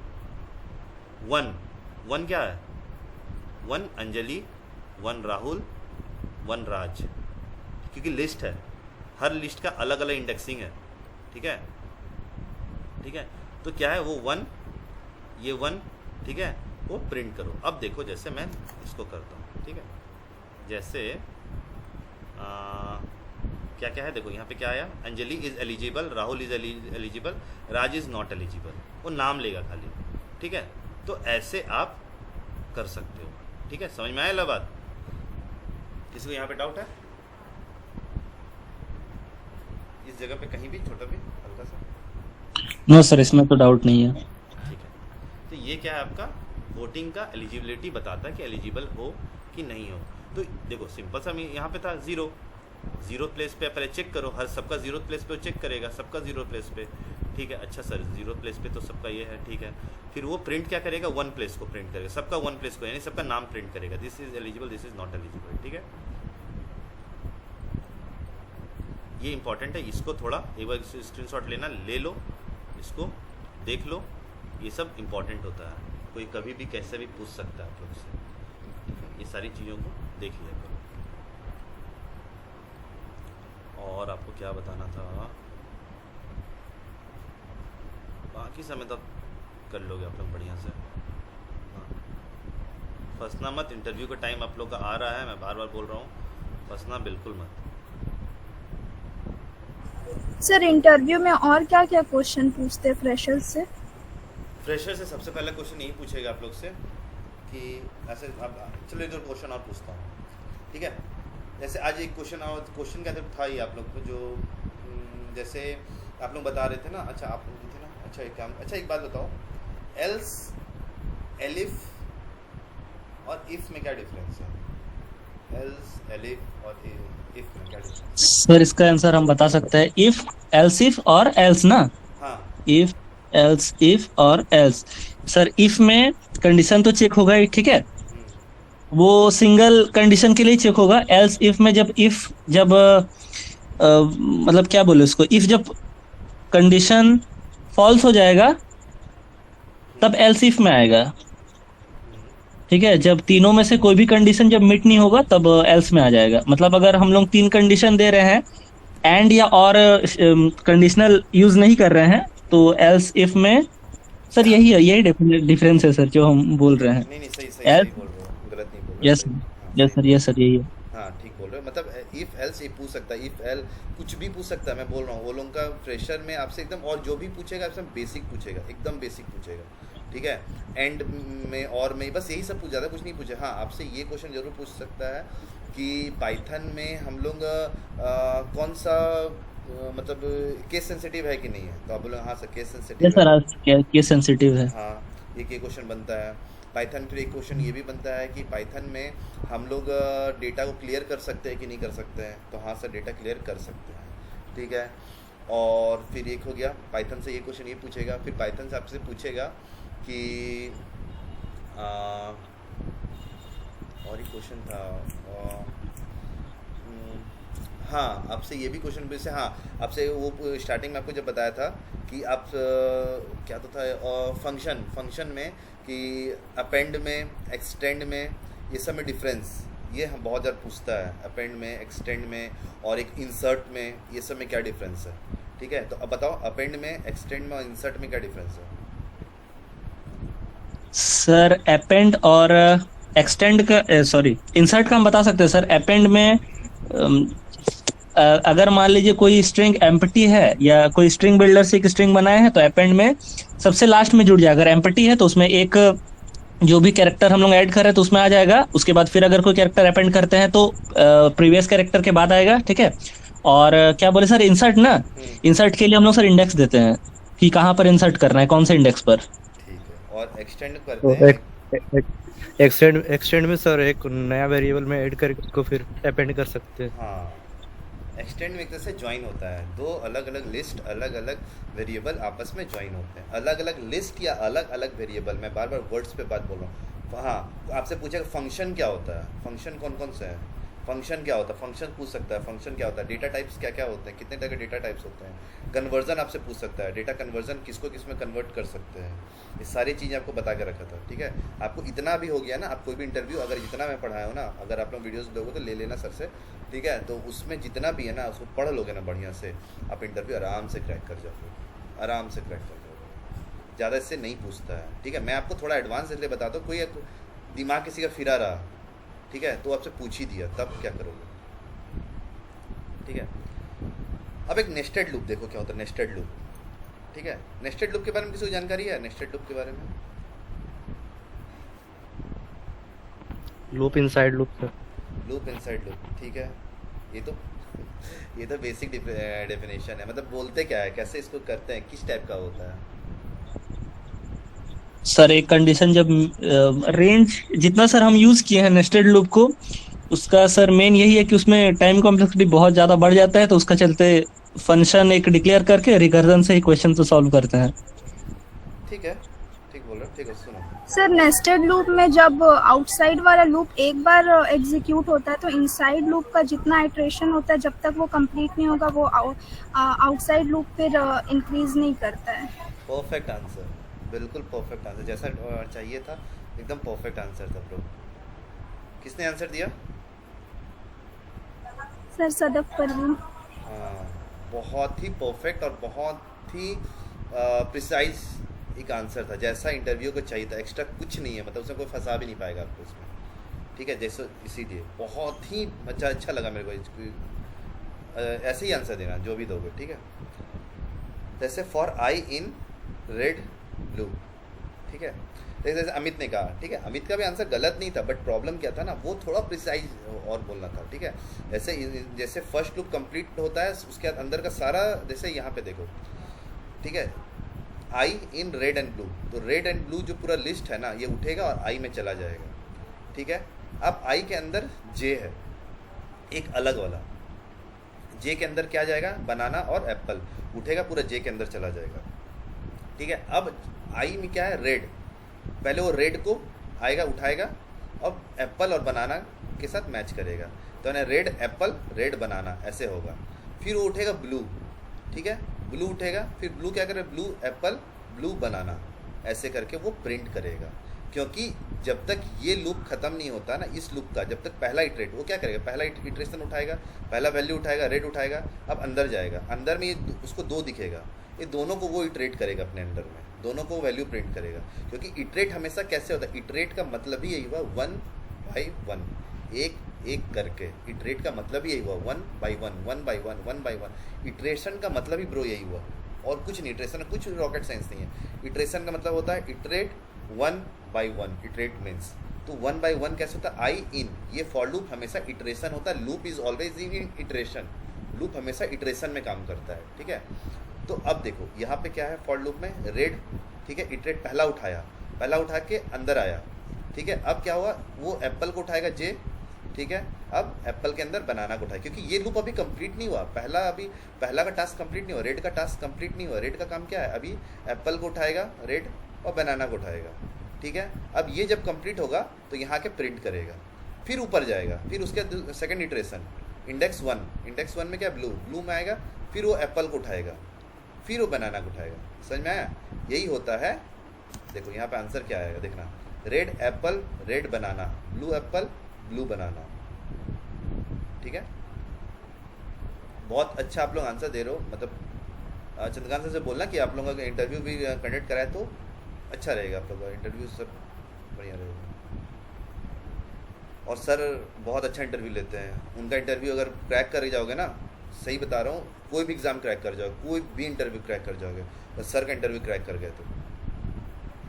1 क्या है, 1 अंजलि, 1 राहुल, 1 राज, क्योंकि लिस्ट है, हर लिस्ट का अलग अलग इंडेक्सिंग है, ठीक है, ठीक है। तो क्या है वो 1, ये 1, ठीक है, वो प्रिंट करो। अब देखो जैसे मैं इसको करता हूँ, ठीक है, जैसे क्या क्या है, देखो यहाँ पे क्या आया, Anjali is eligible, Rahul is eligible, Raj is not eligible, वो नाम लेगा खाली, ठीक है। तो ऐसे आप कर सकते हो, ठीक है। समझ में आया ला बात? किसी को यहाँ पे डाउट है इस जगह पे कहीं भी, छोटा भी हल्का सा? नो सर, इसमें तो डाउट नहीं है। ठीक है, तो ये क्या है आपका वोटिंग का एलिजिबिलिटी बताता है कि एलिजिबल हो कि नहीं हो। तो देखो सिंपल सा, यहाँ पे था ज़ीरो प्लेस पे, पहले चेक करो, हर सबका ज़ीरो प्लेस पे चेक करेगा, सबका ज़ीरो प्लेस पे, ठीक है। अच्छा सर, ज़ीरो प्लेस पे तो सबका ये है, ठीक है। फिर वो प्रिंट क्या करेगा, 1 प्लेस को प्रिंट करेगा, सबका 1 प्लेस को, यानी सबका नाम प्रिंट करेगा, this is eligible, this is not eligible, ठीक है। ये इंपॉर्टेंट है, इसको थोड़ा एक बार स्क्रीनशॉट लेना, ले लो, इसको देख लो, ये सब इंपॉर्टेंट होता है, कोई कभी भी कैसे भी पूछ सकता है आप लोग से, ठीक है। ये सारी चीज़ों को देख लिया करो। और आपको क्या बताना था, बाकी समय तक कर लोगे आप लोग बढ़िया से। हाँ, फंसना मत, इंटरव्यू का टाइम आप लोग का आ रहा है, मैं बार बार बोल रहा हूँ, फंसना बिल्कुल मत। सर इंटरव्यू में और क्या क्या क्वेश्चन पूछते हैं फ्रेशर्स से? फ्रेशर से सबसे पहला क्वेश्चन यही पूछेगा आप लोग से कि ऐसे, अब चलो एक दो क्वेश्चन और पूछता हूँ, ठीक है। जैसे आज एक क्वेश्चन का था ही आप लोग को, जो जैसे आप लोग बता रहे थे ना, अच्छा आप लोग थे ना, अच्छा एक बात बताओ, एल्स, एलिफ और इफ में क्या डिफरेंस है? एल्स, एलिफ और इफ में क्या डिफरेंस? सर इसका आंसर हम बता सकते हैं, इफ, एल्स इफ और एल्स ना। हाँ, इफ, एल्स इफ और एल्स। सर इफ में कंडीशन तो चेक होगा ही, ठीक है, वो सिंगल कंडीशन के लिए चेक होगा। एल्स इफ में जब मतलब क्या बोले उसको, इफ जब कंडीशन फॉल्स हो जाएगा तब एल्स इफ में आएगा, ठीक है। जब तीनों में से कोई भी कंडीशन जब मीट नहीं होगा तब एल्स में आ जाएगा। मतलब अगर हम लोग 3 कंडीशन दे रहे हैं एंड या और कंडीशनल यूज नहीं कर रहे हैं तो एल्स इफ में सर यही डिफरेंस है सर जो हम बोल रहे हैं। नहीं सही बोल रहे हो, गलत नहीं बोल रहे हो। यस यस सर यही है। हाँ ठीक बोल रहे हो, मतलब इफ एल्स ये पूछ सकता है, इफ एल कुछ भी पूछ सकता है, मैं बोल रहा हूँ। वो लोगों का फ्रेशर में आपसे एकदम, और जो भी पूछेगा एकदम बेसिक पूछेगा, एकदम बेसिक पूछेगा, ठीक है। एंड में और में बस यही सब पूछ जाता है, कुछ नहीं पूछे। हाँ, आपसे ये क्वेश्चन जरूर पूछ सकता है कि पाइथन में हम लोग कौन सा मतलब केस सेंसिटिव है कि नहीं है, तो आप बोले हाँ सर केस सेंसिटिव है। सर केस सेंसिटिव है। हाँ, ये क्वेश्चन बनता है पाइथन। फिर एक क्वेश्चन ये भी बनता है कि पाइथन में हम लोग डेटा को क्लियर कर सकते हैं कि नहीं कर सकते हैं, तो हाँ सर डेटा क्लियर कर सकते हैं, ठीक है। और फिर एक हो गया पाइथन से ये क्वेश्चन ये पूछेगा। फिर पाइथन से आपसे पूछेगा कि और एक क्वेश्चन था, हाँ आपसे ये भी क्वेश्चन भी से, हाँ आपसे वो स्टार्टिंग में आपको जब बताया था कि आप क्या तो था फंक्शन में कि अपेंड में, एक्सटेंड में, ये सब में डिफरेंस, ये हम बहुत ज़्यादा पूछता है। अपेंड में, एक्सटेंड में और एक इंसर्ट में, ये सब में क्या डिफरेंस है, ठीक है। तो अब बताओ अपेंड में, एक्सटेंड में और इंसर्ट में क्या डिफरेंस है? सर अपेंड और एक्सटेंड का, सॉरी, इंसर्ट का हम बता सकते हैं सर। अपेंड में अगर मान लीजिए कोई स्ट्रिंग एम्प्टी है या कोई स्ट्रिंग बिल्डर से एक स्ट्रिंग बनाए हैं, तो अपेंड में सबसे लास्ट में जुड़ जाएगा। अगर एम्प्टी है तो उसमें एक जो भी कैरेक्टर हम लोग ऐड कर रहे हैं तो उसमें आ जाएगा। उसके बाद फिर अगर कोई कैरेक्टर अपेंड करते हैं तो प्रीवियस कैरेक्टर के बाद आएगा, ठीक है। और क्या बोले सर, इंसर्ट ना, इंसर्ट के लिए हम लोग सर इंडेक्स देते हैं कि कहाँ पर इंसर्ट करना है, कौन से इंडेक्स पर। ठीक है, और एक्सटेंड करते तो हैं। एक्सटेंड में सर एक नया वेरिएबल में ऐड करके उसको फिर अपेंड कर सकते हैं। हाँ, एक्सटेंड में एक तरह से ज्वाइन होता है, दो अलग अलग लिस्ट, अलग अलग वेरिएबल आपस में ज्वाइन होते हैं। अलग अलग लिस्ट या अलग अलग वेरिएबल, मैं बार बार वर्ड्स पे बात बोल रहा हूँ। हाँ, आपसे पूछेगा फंक्शन क्या होता है, फंक्शन कौन कौन से हैं, फंक्शन क्या होता है, फंक्शन पूछ सकता है, फंक्शन क्या होता है, डेटा टाइप्स क्या क्या होते हैं, कितने तरह के डेटा टाइप्स होते हैं, कन्वर्जन आपसे पूछ सकता है, डेटा कन्वर्जन किसको किस में कन्वर्ट कर सकते हैं, ये सारी चीज़ें आपको बता के रखा था। ठीक है, आपको इतना भी हो गया ना, आप कोई भी इंटरव्यू अगर जितना मैं पढ़ाया हूँ ना, अगर आप लोग वीडियोस लोगे तो ले लेना सर से, ठीक है। तो उसमें जितना भी है ना उसको पढ़ लोगे ना बढ़िया से, आप इंटरव्यू आराम से क्रैक कर जाओगे, आराम से क्रैक कर जाओगे, ज़्यादा इससे नहीं पूछता है। ठीक है, मैं आपको थोड़ा एडवांस इसलिए बताता हूँ, कोई दिमाग किसी का फिरा रहा, ठीक है, तो आपसे पूछ ही दिया, तब क्या करोगे। ठीक है, अब एक नेस्टेड लूप देखो क्या होता है, नेस्टेड लूप। ठीक है, नेस्टेड लूप के बारे में किसी को जानकारी है, नेस्टेड लूप के बारे में? Loop inside loop sir. Loop inside loop, ठीक है। ये तो बेसिक डेफिनेशन है, मतलब बोलते क्या है, कैसे इसको करते हैं, किस टाइप का होता है? सर एक कंडीशन जब रेंज जितना सर हम यूज किए हैं नेस्टेड लूप को, उसका सर मेन यही है कि उसमें टाइम कॉम्प्लेक्सिटी बहुत ज्यादा बढ़ जाता है, तो उसका चलते फंक्शन एक डिक्लेयर करके रिकर्जन से ही क्वेश्चन को सॉल्व करते हैं। ठीक है, ठीक बोल रहे हो, ठीक है। सुनो, सर नेस्टेड लूप में जब आउटसाइड वाला लूप एक बार एग्जीक्यूट होता है तो इनसाइड लूप का जितना इटरेशन होता है जब तक वो कंप्लीट नहीं होगा वो आउटसाइड लूप फिर इंक्रीज नहीं करता है। परफेक्ट आंसर, बिल्कुल परफेक्ट आंसर, जैसा चाहिए था, एकदम परफेक्ट आंसर था ब्रो। किसने आंसर दिया? सर सदफ परवीन। हाँ, बहुत ही परफेक्ट और बहुत ही प्रिसाइज एक आंसर था, जैसा इंटरव्यू को चाहिए था, एक्स्ट्रा कुछ नहीं है, मतलब उसमें कोई फंसा भी नहीं पाएगा आपको इसमें। ठीक है, जैसे इसीलिए बहुत ही अच्छा लगा मेरे को। ऐसे ही आंसर देना जो भी दोगे, ठीक है। जैसे for I in red blue, ठीक है, जैसे अमित ने कहा, ठीक है, अमित का भी आंसर गलत नहीं था, बट प्रॉब्लम क्या था ना, वो थोड़ा प्रिसाइज और बोलना था। ठीक है, जैसे फर्स्ट लूप कंप्लीट होता है, उसके अंदर का सारा, जैसे यहाँ पे देखो, ठीक है, आई इन रेड एंड ब्लू, तो रेड एंड ब्लू जो पूरा लिस्ट है ना, ये उठेगा और आई में चला जाएगा। ठीक है, अब आई के अंदर जे है एक अलग वाला, जे के अंदर क्या जाएगा, बनाना और एप्पल, उठेगा पूरा जे के अंदर चला जाएगा। ठीक है, अब आई में क्या है, रेड, पहले वो रेड को आएगा उठाएगा और एप्पल और बनाना के साथ मैच करेगा, तो ना रेड एप्पल रेड बनाना ऐसे होगा। फिर वो उठेगा ब्लू, ठीक है, ब्लू उठेगा, फिर ब्लू क्या करेगा, ब्लू एप्पल ब्लू बनाना, ऐसे करके वो प्रिंट करेगा। क्योंकि जब तक ये लूप ख़त्म नहीं होता ना, इस लूप का जब तक पहला इटरेट, वो क्या करेगा, पहला इटरेशन उठाएगा, पहला वैल्यू उठाएगा, रेड उठाएगा, अब अंदर जाएगा, अंदर में ये उसको दो दिखेगा, ये दोनों को वो इटरेट करेगा अपने अंदर में, दोनों को वैल्यू प्रिंट करेगा। क्योंकि इटरेट हमेशा कैसे होता है, इटरेट का मतलब ही यही हुआ 1 by 1, एक एक करके, इटरेट का मतलब ही यही हुआ 1 by 1, 1 by 1, 1 by 1। इटरेशन का मतलब ही ब्रो यही हुआ, और कुछ नहीं, इटरेशन कुछ रॉकेट साइंस नहीं है। इटरेशन का मतलब होता है इटरेट 1 by 1, इटरेट मीन्स, तो 1 by 1 कैसे होता है, आई इन, ये फॉर लूप हमेशा इटरेशन होता है, loop is always in iteration, loop हमेशा इटरेशन में काम करता है। ठीक है, तो अब देखो यहाँ पे क्या है, फॉर लूप में रेड, ठीक है, इटरेट पहला उठाया, पहला उठा के अंदर आया, ठीक है, अब क्या हुआ, वो एप्पल को उठाएगा जे, ठीक है, अब एप्पल के अंदर बनाना को उठाए, क्योंकि ये लूप अभी कंप्लीट नहीं हुआ, पहला का टास्क कंप्लीट नहीं हुआ, रेड का टास्क कंप्लीट नहीं हुआ, रेड का काम क्या है, अभी एप्पल को उठाएगा रेड और बनाना को उठाएगा। ठीक है, अब ये जब कंप्लीट होगा तो यहाँ के प्रिंट करेगा, फिर ऊपर जाएगा, फिर उसके सेकंड इटरेशन इंडेक्स 1 में क्या, ब्लू में आएगा, फिर वो एप्पल को उठाएगा, फिर वो बनाना को उठाएगा। समझ में आया, यही होता है। देखो यहाँ पे आंसर क्या आएगा, देखना, red apple red banana, blue apple blue banana. ठीक है, बहुत अच्छा आप लोग आंसर दे रहे हो, मतलब चंद्रकांत सर से बोलना कि आप लोगों का इंटरव्यू भी कंडक्ट कराए तो अच्छा रहेगा, आप लोग का इंटरव्यू सब बढ़िया रहेगा। और सर बहुत अच्छा इंटरव्यू लेते हैं, उनका इंटरव्यू अगर क्रैक कर जाओगे ना, सही बता रहा हूँ, कोई भी एग्ज़ाम क्रैक कर जाओगे, कोई भी इंटरव्यू क्रैक कर जाओगे, बस सर का इंटरव्यू क्रैक कर गए तो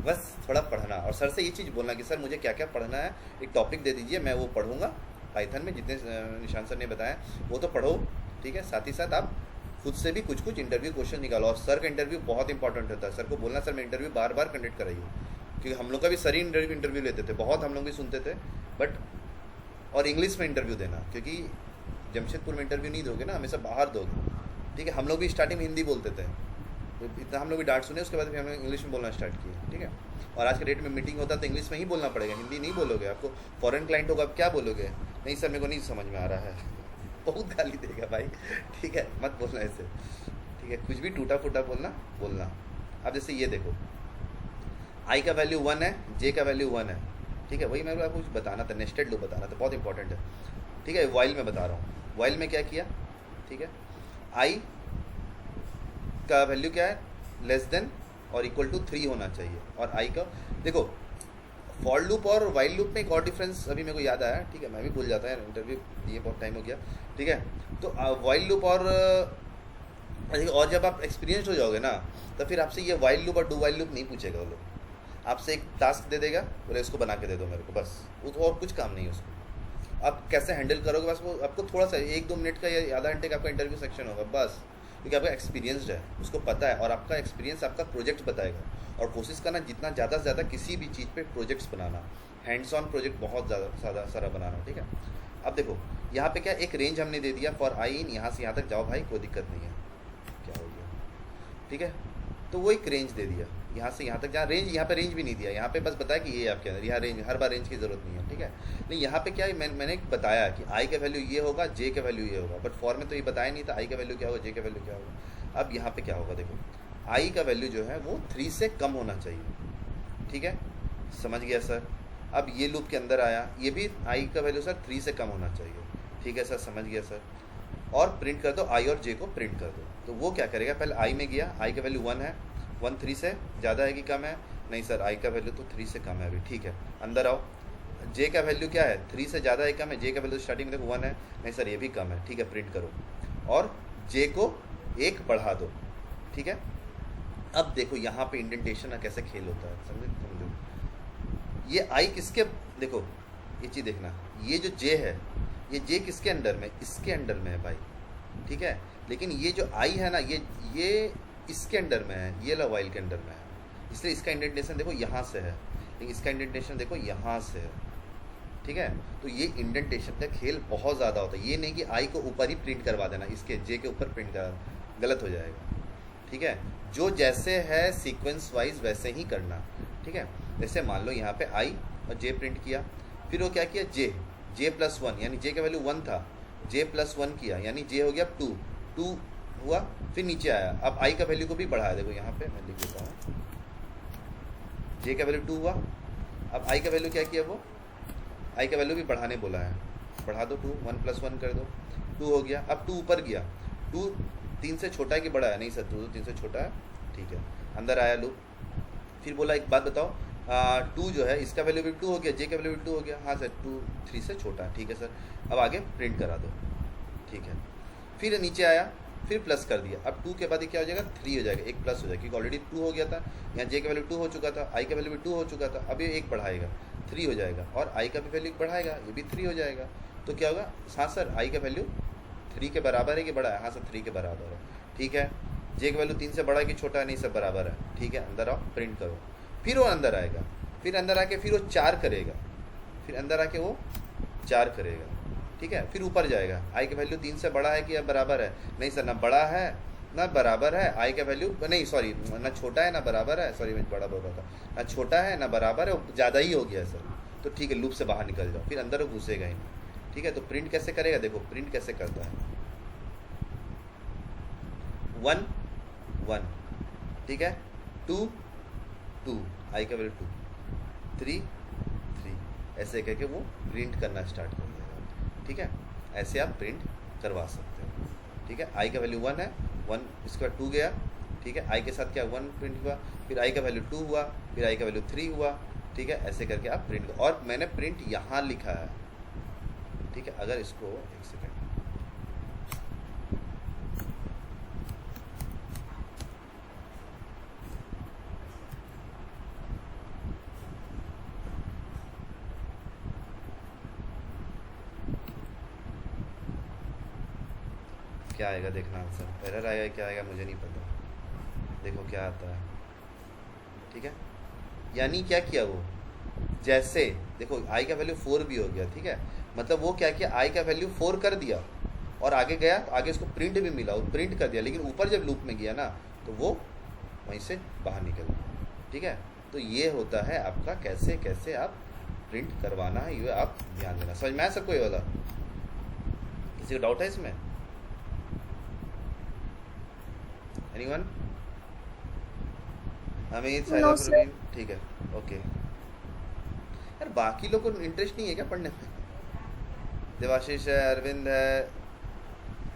बस थोड़ा पढ़ना, और सर से ये चीज़ बोलना कि सर मुझे क्या क्या पढ़ना है, एक टॉपिक दे दीजिए, मैं वो पढ़ूंगा पाइथन में, जितने निशान सर ने बताया वो तो पढ़ो, ठीक है। साथ ही साथ आप खुद से भी कुछ कुछ इंटरव्यू क्वेश्चन निकालो। और सर का इंटरव्यू बहुत इंपॉर्टेंट होता है, सर को बोलना सर मैं इंटरव्यू बार बार कंडक्ट कराइए, क्योंकि हम लोग का भी सर ही इंटरव्यू लेते थे, बहुत हम लोग भी सुनते थे, बट और इंग्लिश में इंटरव्यू देना, क्योंकि जमशेदपुर में इंटरव्यू नहीं दोगे ना, हमेशा बाहर दोगे, ठीक है। हम लोग भी स्टार्टिंग में हिंदी बोलते थे, तो इतना हम लोग भी डांट सुने, उसके बाद फिर हम लोग इंग्लिश में बोलना स्टार्ट किए, ठीक है। और आज के डेट में मीटिंग होता है तो इंग्लिश में ही बोलना पड़ेगा, हिंदी नहीं बोलोगे। आपको फॉरेन क्लाइंट होगा, आप क्या बोलोगे, नहीं सर मेरे को नहीं समझ में आ रहा है, बहुत गाली देगा भाई, ठीक है, मत बोलना ऐसे, ठीक है। कुछ भी टूटा फूटा बोलना। अब जैसे ये देखो, आई का वैल्यू 1 है, जे का वैल्यू 1 है, ठीक है। वही मेरे को आपको कुछ बताना था, नेस्टेड लूप बताना था, बहुत इंपॉर्टेंट है, ठीक है। वाइल में बता रहा हूँ, वाइल में क्या किया, ठीक है, आई का वैल्यू क्या है, लेस देन और इक्वल टू 3 होना चाहिए, और आई का देखो, फॉर लूप और वाइल लूप में एक और डिफरेंस अभी मेरे को याद आया, ठीक है, मैं भी भूल जाता है, इंटरव्यू ये बहुत टाइम हो गया, ठीक है। तो वाइल लूप और जब आप एक्सपीरियंस हो जाओगे ना, तो फिर आपसे ये वाइल लूप और डू वाइल लूप नहीं पूछेगा वो लोग, आपसे एक टास्क दे देगा, बोले इसको बना के दे दो मेरे को, बस वो तो और कुछ काम नहीं है उसको, आप कैसे हैंडल करोगे बस वो आपको थोड़ा सा 1-2 मिनट का या आधा घंटे का आपका इंटरव्यू सेक्शन होगा बस, क्योंकि आपका एक्सपीरियंसड है, उसको पता है, और आपका एक्सपीरियंस आपका प्रोजेक्ट बताएगा। और कोशिश करना जितना ज़्यादा से ज़्यादा किसी भी चीज़ पे projects banana, hands on project बहुत ज़्यादा सारा बनाना, ठीक है। अब देखो यहाँ पे क्या एक रेंज हमने दे दिया, फॉर आई इन यहाँ से यहाँ तक जाओ भाई, कोई दिक्कत नहीं है, क्या हो गया, ठीक है। तो वो एक रेंज दे दिया, यहाँ से यहाँ तक, जहाँ रेंज, यहाँ पे रेंज भी नहीं दिया, यहाँ पे बस बताया कि ये आपके अंदर, यहाँ रेंज, हर बार रेंज की ज़रूरत नहीं है, ठीक है। नहीं, यहाँ पे क्या है, मैंने बताया कि आई का वैल्यू ये होगा, जे का वैल्यू ये होगा, बट फॉर में तो ये बताया नहीं था आई का वैल्यू क्या होगा, जे का वैल्यू क्या होगा। अब यहाँ पे क्या होगा, देखो आई का वैल्यू जो है वो 3 से कम होना चाहिए, ठीक है, समझ गया सर। अब ये लूप के अंदर आया, ये भी आई का वैल्यू सर 3 से कम होना चाहिए, ठीक है सर, समझ गया सर। और प्रिंट कर दो, आई और जे को प्रिंट कर दो। तो वो क्या करेगा, पहले आई में गया, आई का वैल्यू 1 है, 1 3 से ज़्यादा है कि कम है, नहीं सर आई का वैल्यू तो 3 से कम है अभी, ठीक है। अंदर आओ, जे का वैल्यू क्या है, 3 से ज़्यादा है कम है, जे का वैल्यू स्टार्टिंग में देखो 1 है, नहीं सर ये भी कम है, ठीक है, प्रिंट करो, और जे को 1 बढ़ा दो, ठीक है। अब देखो यहाँ पे इंडेंटेशन का कैसे खेल होता है, समझो। ये आई किसके, देखो ये चीज़ देखना, ये जो जे है, ये जे किसके अंडर में, इसके अंडर में है भाई, ठीक है। लेकिन ये जो आई है ना, ये इसके अंडर में है, ये ला वाइल के अंडर में है, इसलिए इसका इंडेंटेशन देखो यहाँ से है, लेकिन इसका इंडेंटेशन देखो यहाँ से है, ठीक है। तो ये इंडेंटेशन का खेल बहुत ज़्यादा होता है, ये नहीं कि आई को ऊपर ही प्रिंट करवा देना, इसके जे के ऊपर प्रिंट कर, गलत हो जाएगा, ठीक है। जो जैसे है सीक्वेंस वाइज वैसे ही करना, ठीक है। जैसे मान लो यहाँ पे आई और जे प्रिंट किया, फिर वो क्या किया, जे प्लस 1, यानी जे का वैल्यू 1 था, जे प्लस 1 किया, यानी जे हो गया 2 हुआ, फिर नीचे आया, अब आई का वैल्यू को भी बढ़ाया, देखो यहाँ पे मैं लिख देता हूँ, जे का वैल्यू 2 हुआ, अब आई का वैल्यू क्या किया, वो आई का वैल्यू भी बढ़ाने बोला है, बढ़ा दो 2, 1 + 1 कर दो, 2 हो गया। अब 2 ऊपर गया, 2 3 से छोटा है कि बड़ा है, नहीं सर 2 3 से छोटा है, ठीक है। अंदर आया लूप, फिर बोला एक बात बताओ, 2 जो है इसका वैल्यू भी 2 हो गया, जे का वैल्यू भी 2 हो गया, हाँ सर 2 3 से छोटा है, ठीक है सर। अब आगे प्रिंट करा दो, ठीक है। फिर नीचे आया, फिर प्लस कर दिया, अब 2 के बाद ये क्या हो जाएगा, 3 हो जाएगा, एक प्लस हो जाएगा, क्योंकि ऑलरेडी 2 हो गया था, यहाँ जे का वैल्यू 2 हो चुका था, आई का वैल्यू भी 2 हो चुका था, अब ये एक बढ़ाएगा, 3 हो जाएगा, और आई का भी वैल्यू बढ़ाएगा, ये भी 3 हो जाएगा। तो क्या होगा, हाँ सर आई का वैल्यू 3 के बराबर है कि बड़ा है, हाँ सर 3 के बराबर है, ठीक है। जे का वैल्यू 3 से बड़ा है कि छोटा है, नहीं सब बराबर है, ठीक है। अंदर आओ, प्रिंट करो, फिर वो अंदर आएगा, फिर अंदर आके फिर वो 4 करेगा, फिर अंदर आके वो 4 करेगा, ठीक है। फिर ऊपर जाएगा, आई का वैल्यू 3 से बड़ा है कि बराबर है, नहीं सर ना बड़ा है ना बराबर है, आई का वैल्यू नहीं, सॉरी ना छोटा है ना बराबर है, सॉरी मैं बड़ा बोल रहा था, ना छोटा है ना बराबर है, ज़्यादा ही हो गया है सर, तो ठीक है लूप से बाहर निकल जाओ, फिर अंदर वो घुसेगा ही नहीं, ठीक है। तो प्रिंट कैसे करेगा, देखो प्रिंट कैसे करता है, 1 1, ठीक है, 2 2, आई का वैल्यू 2, 3 3, ऐसे करके वो प्रिंट करना स्टार्ट कर देगा, ठीक है। ऐसे आप प्रिंट करवा सकते हो, ठीक है। आई का वैल्यू 1 है, 1 इसके बाद 2 गया, ठीक है। आई के साथ क्या 1 प्रिंट हुआ, फिर आई का वैल्यू 2 हुआ, फिर आई का वैल्यू 3 हुआ, ठीक है, ऐसे करके आप प्रिंट, और मैंने प्रिंट यहाँ लिखा है, ठीक है। अगर इसको एक सेकेंड, क्या आएगा देखना आंसर, एरर आएगा क्या आएगा मुझे नहीं पता, देखो क्या आता है, ठीक है। यानी क्या किया वो, जैसे देखो आई का वैल्यू 4 भी हो गया, ठीक है, मतलब वो क्या किया, आई का वैल्यू 4 कर दिया और आगे गया तो आगे उसको प्रिंट भी मिला और प्रिंट कर दिया, लेकिन ऊपर जब लूप में गया ना तो वो वहीं से बाहर निकल गया, ठीक है। तो ये होता है आपका कैसे कैसे आप प्रिंट करवाना है, ये आप ध्यान देना। समझ में आया सबको ये वाला? किसी को डाउट है इसमें? Anyone? Amit, Saira, No, sir. Praveen, ठीक है, ओके। यार बाकी लोग को इंटरेस्ट नहीं है क्या पढ़ने में? देवाशीष है, अरविंद है,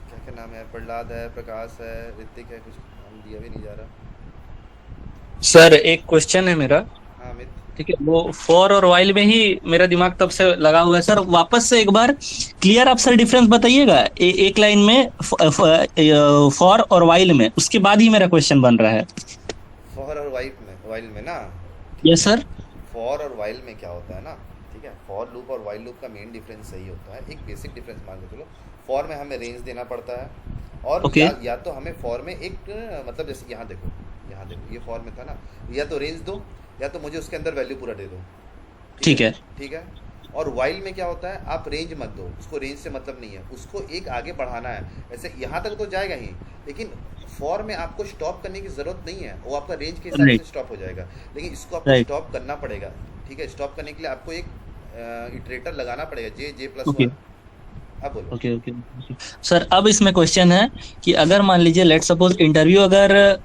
क्या क्या नाम है यार, प्रहलाद है, प्रकाश है, ऋतिक है, कुछ नाम दिया भी नहीं जा रहा। सर एक क्वेश्चन है मेरा, हाँ अमित, ठीक है, वो फॉर और वाइल में ही मेरा दिमाग तब से लगा हुआ है सर। वापस से एक बार क्लियर आप सर डिफरेंस बताइएगा एक लाइन में फॉर और वाइल में, उसके बाद ही मेरा क्वेश्चन बन रहा है। फॉर और वाइल में ना, यस सर। फॉर और वाइल में क्या होता है ना, ठीक है, फॉर लूप और वाइल लूप का मेन डिफरेंस सही होता है, एक बेसिक डिफरेंस मान के चलो। फॉर में हमें रेंज देना पड़ता है, और Okay. या तो हमें फॉर में एक मतलब जैसे यहाँ देखो ये फॉर में था ना, या तो रेंज दो या तो मुझे उसके अंदर वैल्यू पूरा दे दो, ठीक है। ठीक है। और वाइल में क्या होता है, आप रेंज मत दो, उसको रेंज से मतलब नहीं है, उसको एक आगे बढ़ाना है, ऐसे यहाँ तक तो जाएगा ही, लेकिन फॉर में आपको स्टॉप करने की ज़रूरत नहीं है, वो आपका रेंज के हिसाब Right. से स्टॉप हो जाएगा, लेकिन इसको आपको Right. स्टॉप करना पड़ेगा, ठीक है। स्टॉप करने के लिए आपको एक इटरेटर लगाना पड़ेगा, J+1। Okay. अब बोलो। ओके ओके सर, अब इसमें क्वेश्चन है कि अगर मान लीजिए लेट सपोज इंटरव्यू अगर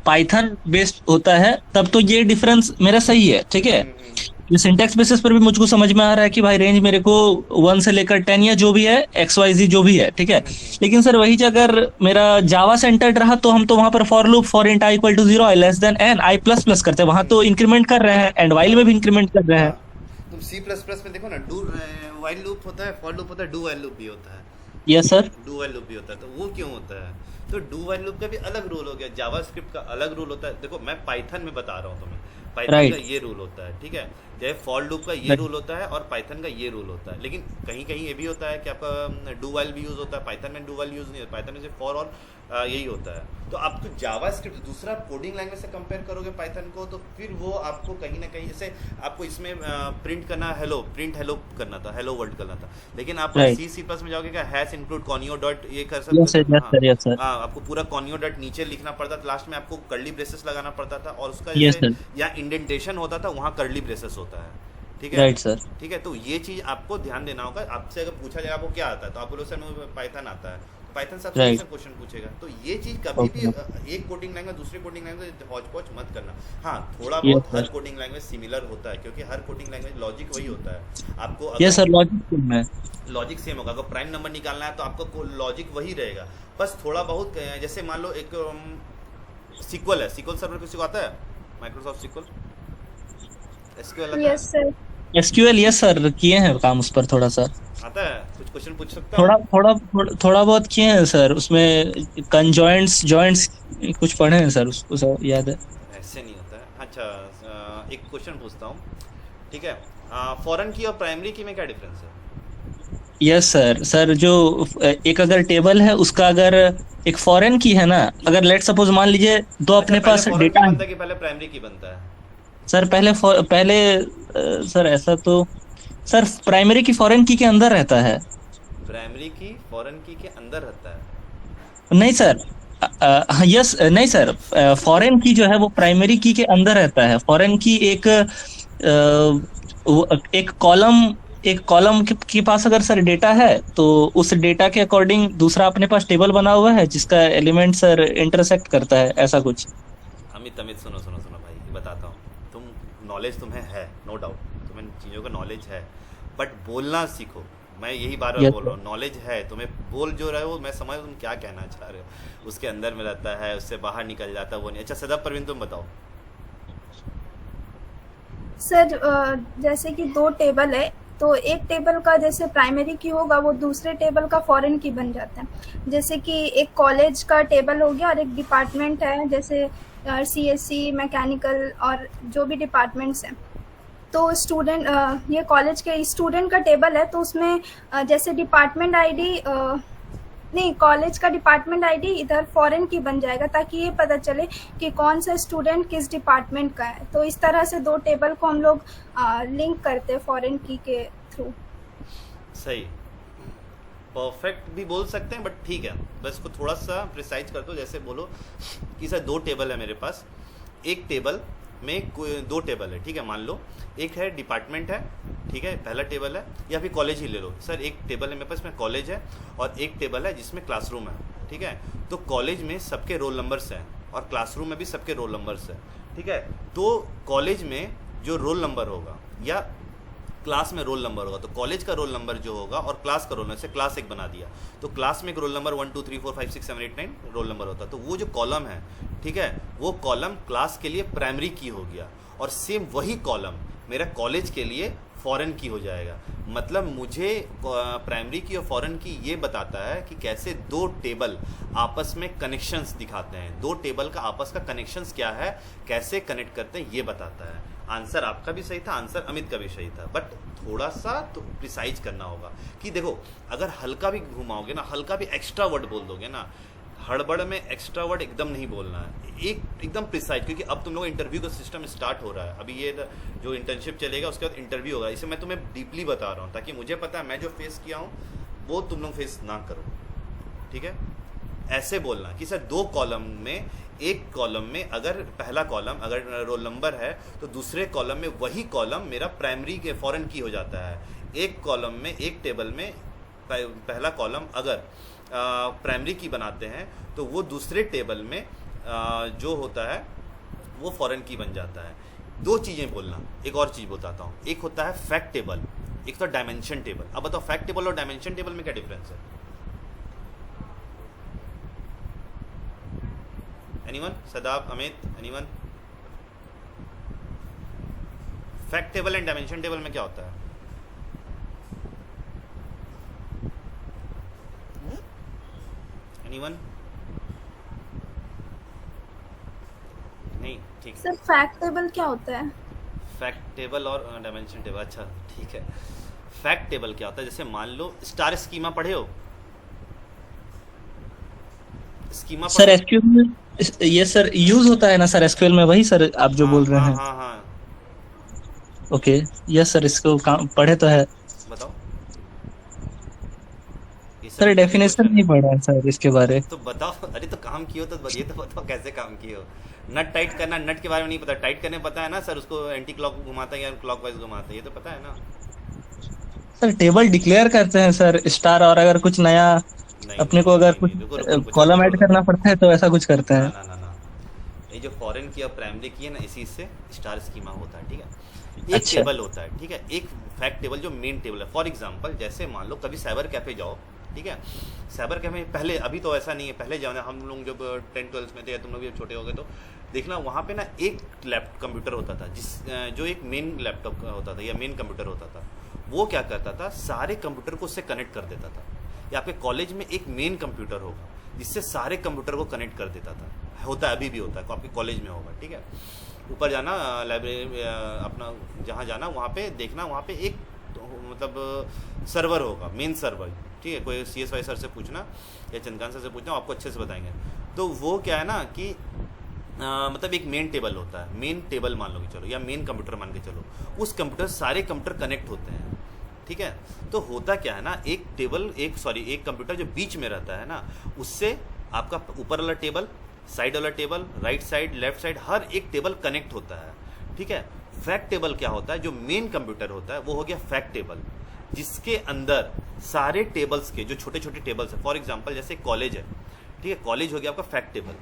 पाइथन बेस्ड होता है तब तो ये डिफरेंस मेरा सही है, ठीक है। ये सिंटैक्स बेसिस पर भी मुझको समझ में आ रहा है कि भाई रेंज मेरे को 1 से लेकर 10 या जो भी है XYZ जो भी है, ठीक है। लेकिन सर वही अगर मेरा जावा सेंटर्ड रहा तो हम तो वहां पर for loop for int i equal to 0 i less than n i plus plus करते हैं, वहां तो इंक्रीमेंट कर रहे हैं एंड वाइल में भी इंक्रीमेंट कर रहे हैं। तुम C++ में देखो ना, डू वाइल लूप होता है, फॉर लूप होता है, डू वाइल लूप भी होता है, yes sir. Do while loop भी होता है। तो वो क्यों होता है, तो डू वाइल लूप का भी अलग रूल हो गया, जावास्क्रिप्ट का अलग रूल होता है। देखो मैं पाइथन में बता रहा हूँ तुम्हें, पाइथन Right. का ये रूल होता है, ठीक है। जैसे फॉर लूप का ये रूल होता है और पाइथन का ये रूल होता है, लेकिन कहीं कहीं ये भी होता है कि आपका डू वाइल भी यूज होता है, पाइथन में डू वाइल यूज नहीं होता, पाइथन में सिर्फ फॉर और यही होता है। तो आप तो जावास्क्रिप्ट दूसरा कोडिंग लैंग्वेज से कंपेयर करोगे पाइथन को, तो फिर वो आपको कहीं ना कहीं, जैसे आपको इसमें प्रिंट करना प्रिंट हेलो करना था, हेलो वर्ल्ड करना था, लेकिन आप Right. C++ में जाओगे क्या, हैश इंक्लूड कॉनियो डॉट ये कर यस सकते sir, yes sir, yes sir. हाँ, आपको पूरा कॉनियो डॉट नीचे लिखना पड़ता था, लास्ट में आपको कर्ली ब्रेसेस लगाना पड़ता था, और उसका Yes, जैसे sir. या इंडेंटेशन होता था वहाँ कर्ली ब्रेसेस होता है, ठीक है। Right sir. ठीक है, तो ये चीज़ आपको ध्यान देना होगा। आपसे अगर पूछा जाएगा आपको क्या आता है, तो आप बोलो सर मुझे पाइथन आता है, पाइथन सबसे Right. क्वेश्चन पूछेगा। तो ये चीज़ कभी भी Okay. एक कोडिंग लैंग्वेज दूसरी कोडिंग लैंग्वेज हौच पौच मत करना। हाँ, थोड़ा Yes, बहुत हर sir. कोडिंग लैंग्वेज सिमिलर होता है, क्योंकि हर कोडिंग लैंग्वेज लॉजिक वही होता है। आपको यस सर, लॉजिक में लॉजिक सेम होगा, अगर प्राइम नंबर निकालना है तो आपका लॉजिक वही रहेगा, बस थोड़ा बहुत जैसे मान लो एक सीक्वल है, सीक्वल सर्वर किसी को आता है, Microsoft sequel, SQL yes sir. SQL, yes sir, किए हैं काम उस पर थोड़ा सा, आता है? कुछ क्वेश्चन पूछ सकता हूँ? थोड़ा बहुत किए हैं सर, उसमें कंजॉइंट्स जॉइंट्स कुछ पढ़े हैं सर, उसको सब याद है। ऐसे नहीं होता है। अच्छा, एक क्वेश्चन पूछता हूँ, ठीक है। फॉरेन की और प्राइमरी की में क्या डिफरेंस है? यस सर जो एक अगर टेबल है उसका अगर एक फॉरेन की है ना, अगर लेट सपोज मान लीजिए दो अपने अच्छा, पास पहले foreign डेटा की है बनता है कि पहले प्राइमरी की बनता है? सर, पहले सर ऐसा तो सर प्राइमरी की फॉरेन की के अंदर रहता है। प्राइमरी की फॉरेन की के अंदर रहता है? नहीं सर, यस नहीं सर, फॉरेन की जो है वो प्राइमरी की के अंदर रहता है। फॉरेन की एक कॉलम के पास अगर सर डेटा है तो उस डेटा के अकॉर्डिंग दूसरा अपने पास टेबल बना हुआ है जिसका एलिमेंट सर इंटरसेक्ट करता है, ऐसा कुछ। अमित सुनो भाई, ये बताता हूँ। तुम नॉलेज तुम्हें है, नो डाउट, तुम्हें चीज़ों का नॉलेज है, बट बोलना सीखो। मैं यही बार बार Yes, बोल रहा हूँ, नॉलेज है तुम्हें, बोल जो रहे हो मैं समझ तुम क्या कहना चाह रहे हो, उसके अंदर में रहता है, उससे बाहर निकल जाता है, वो नहीं। अच्छा सदा, प्रवीण तुम बताओ। सर जैसे कि दो टेबल है, तो एक टेबल का जैसे प्राइमरी की होगा वो दूसरे टेबल का फॉरेन की बन जाता है। जैसे कि एक कॉलेज का टेबल हो गया और एक डिपार्टमेंट है, जैसे सीएससी, मैकेनिकल और जो भी डिपार्टमेंट्स हैं। तो स्टूडेंट ये कॉलेज के स्टूडेंट का टेबल है, तो उसमें जैसे डिपार्टमेंट आईडी नहीं, कॉलेज का डिपार्टमेंट आईडी इधर फॉरेन की बन जाएगा, ताकि ये पता चले कि कौन सा स्टूडेंट किस डिपार्टमेंट का है। तो इस तरह से दो टेबल को हम लोग लिंक करते हैं फॉरेन की के थ्रू। सही, परफेक्ट भी बोल सकते हैं, बट ठीक है, बस को थोड़ा सा प्रिसाइज कर दो। जैसे बोलो कि सर दो टेबल है मेरे पास, एक टेबल में दो टेबल है, ठीक है, मान लो एक है डिपार्टमेंट है, ठीक है, पहला टेबल है, या फिर कॉलेज ही ले लो। सर एक टेबल है मेरे पास में कॉलेज है और एक टेबल है जिसमें क्लासरूम है, ठीक है। तो कॉलेज में सबके रोल नंबर्स हैं और क्लासरूम में भी सबके रोल नंबर्स हैं, ठीक है। तो कॉलेज में जो रोल नंबर होगा या क्लास में रोल नंबर होगा, तो कॉलेज का रोल नंबर जो होगा और क्लास का रोल नंबर, जैसे क्लास एक बना दिया तो क्लास में एक रोल नंबर 1 2 3 4 5 6 7 8 9 रोल नंबर होता है। तो वो जो कॉलम है, ठीक है, वो कॉलम क्लास के लिए प्राइमरी की हो गया और सेम वही कॉलम मेरा कॉलेज के लिए फॉरेन की हो जाएगा। मतलब मुझे प्राइमरी की और फॉरेन की ये बताता है कि कैसे दो टेबल आपस में कनेक्शंस दिखाते हैं, दो टेबल का आपस का कनेक्शंस क्या है, कैसे कनेक्ट करते हैं, ये बताता है। आंसर आपका भी सही था, आंसर अमित का भी सही था, बट थोड़ा सा तो प्रिसाइज करना होगा कि देखो अगर हल्का भी घुमाओगे ना, हल्का भी एक्स्ट्रा वर्ड बोल दोगे ना, हड़बड़ में एक्स्ट्रा वर्ड एकदम नहीं बोलना है, एकदम प्रिसाइज, क्योंकि अब तुम लोग इंटरव्यू का सिस्टम स्टार्ट हो रहा है। अभी ये जो इंटर्नशिप चलेगा उसके बाद इंटरव्यू होगा, इसे मैं तुम्हें डीपली बता रहा हूँ ताकि मुझे पता है मैं जो फेस किया हूँ वो तुम लोग फेस ना करो, ठीक है। ऐसे बोलना कि सर दो कॉलम में, एक कॉलम में अगर पहला कॉलम अगर रोल नंबर है तो दूसरे कॉलम में वही कॉलम मेरा प्राइमरी के फॉरेन की हो जाता है। एक कॉलम में, एक टेबल में पहला कॉलम अगर प्राइमरी की बनाते हैं तो वो दूसरे टेबल में जो होता है वो फॉरेन की बन जाता है। दो चीज़ें बोलना। एक और चीज़ बताता हूँ, एक होता है फैक्ट टेबल, एक तो डायमेंशन टेबल। अब बताओ फैक्ट टेबल और डायमेंशन टेबल में क्या डिफरेंस है? Anyone? Sadab, Amit, anyone? Fact table and dimension table में क्या होता है? एनीवन? नहीं, ठीक है। सर फैक्ट टेबल क्या होता है? फैक्ट टेबल और डायमेंशन टेबल, अच्छा ठीक है। फैक्ट टेबल क्या होता है, जैसे मान लो स्टार स्कीमा पढ़े हो? स्कीमा सर एसक्यूएल में ये सर यूज होता है ना सर एसक्यूएल में, वही सर आप जो बोल रहे हैं? हाँ हाँ, ओके, यस सर, इसको पढ़े तो है। बताओ। सर डेफिनेशन नहीं पढ़ा है सर इसके बारे। तो बताओ, अरे तो काम किए हो तो ये तो बताओ कैसे काम किए हो। नट टाइट करना, नट के बारे में नहीं पता, टाइट करने पता है ना सर, उसको एंटी क्लॉक घुमाता है या क्लॉक वाइज घुमाता है, ये तो पता है ना सर। टेबल डिक्लेयर करते हैं सर स्टार, और अगर कुछ नया अपने को अगर कुछ कॉलम ऐड करना पड़ता है तो ऐसा कुछ करते हैं। ना ना ना, ये जो फॉरेन की और प्राइमरी की है ना, इसी से स्टार स्कीमा होता है, ठीक है। एक अच्छा। टेबल होता है, ठीक है, एक फैक्ट टेबल जो मेन टेबल है। फॉर एग्जांपल जैसे मान लो कभी साइबर कैफे जाओ, ठीक है, साइबर कैफे पहले, अभी तो ऐसा नहीं है, पहले जाओ, हम लोग जब 10-12 में थे या तुम लोग जब छोटे हो गए तो देखना वहाँ पे ना एक कंप्यूटर होता था जो एक मेन लैपटॉप होता था या मेन कंप्यूटर होता था। वो क्या करता था, सारे कंप्यूटर को उससे कनेक्ट कर देता था। या आपके कॉलेज में एक मेन कंप्यूटर होगा जिससे सारे कंप्यूटर को कनेक्ट कर देता था, होता है, अभी भी होता है, आपके कॉलेज में होगा, ठीक है। ऊपर जाना, लाइब्रेरी अपना जहाँ जाना वहाँ पे देखना, वहाँ पे एक मतलब सर्वर होगा, मेन सर्वर, ठीक है। कोई CSY सर से पूछना या चंद्रकांत सर से पूछना, आपको अच्छे से बताएंगे। तो वो क्या है ना कि मतलब एक मेन टेबल होता है, मेन टेबल मान लो कि चलो, या मेन कंप्यूटर मान के चलो, उस कंप्यूटर सारे कंप्यूटर कनेक्ट होते हैं, ठीक है। तो होता क्या है ना, एक कंप्यूटर जो बीच में रहता है ना, उससे आपका ऊपर वाला टेबल, साइड वाला table, right side, left side, हर एक टेबल कनेक्ट होता है, ठीक है। फैक्ट टेबल क्या होता है, जो मेन कंप्यूटर होता है वो हो गया फैक्ट टेबल, जिसके अंदर सारे टेबल्स के जो छोटे छोटे टेबल्स है, फॉर एग्जांपल जैसे कॉलेज है, ठीक है, कॉलेज हो गया आपका फैक्ट टेबल,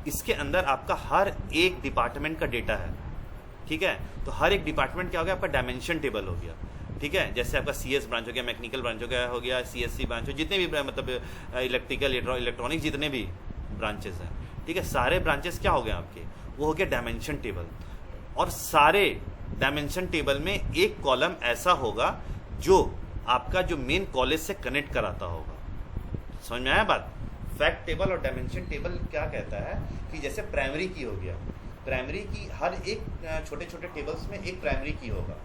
इसके अंदर आपका हर एक डिपार्टमेंट का डेटा है, ठीक है। तो हर एक डिपार्टमेंट क्या हो गया, आपका डायमेंशन टेबल हो गया, ठीक है। जैसे आपका CS ब्रांच हो गया, मैकेनिकल ब्रांच हो गया CSC ब्रांच हो, जितने भी मतलब इलेक्ट्रिकल, इलेक्ट्रॉनिक्स, जितने भी ब्रांचेस हैं, ठीक है, सारे ब्रांचेस क्या हो गए आपके, वो हो गया डायमेंशन टेबल। और सारे डायमेंशन टेबल में एक कॉलम ऐसा होगा जो आपका जो मेन कॉलेज से कनेक्ट कराता होगा। समझ में आया बात? फैक्ट टेबल और डायमेंशन टेबल क्या कहता है कि जैसे प्राइमरी की हो गया, प्राइमरी की हर एक छोटे छोटे टेबल्स में एक प्राइमरी की होगा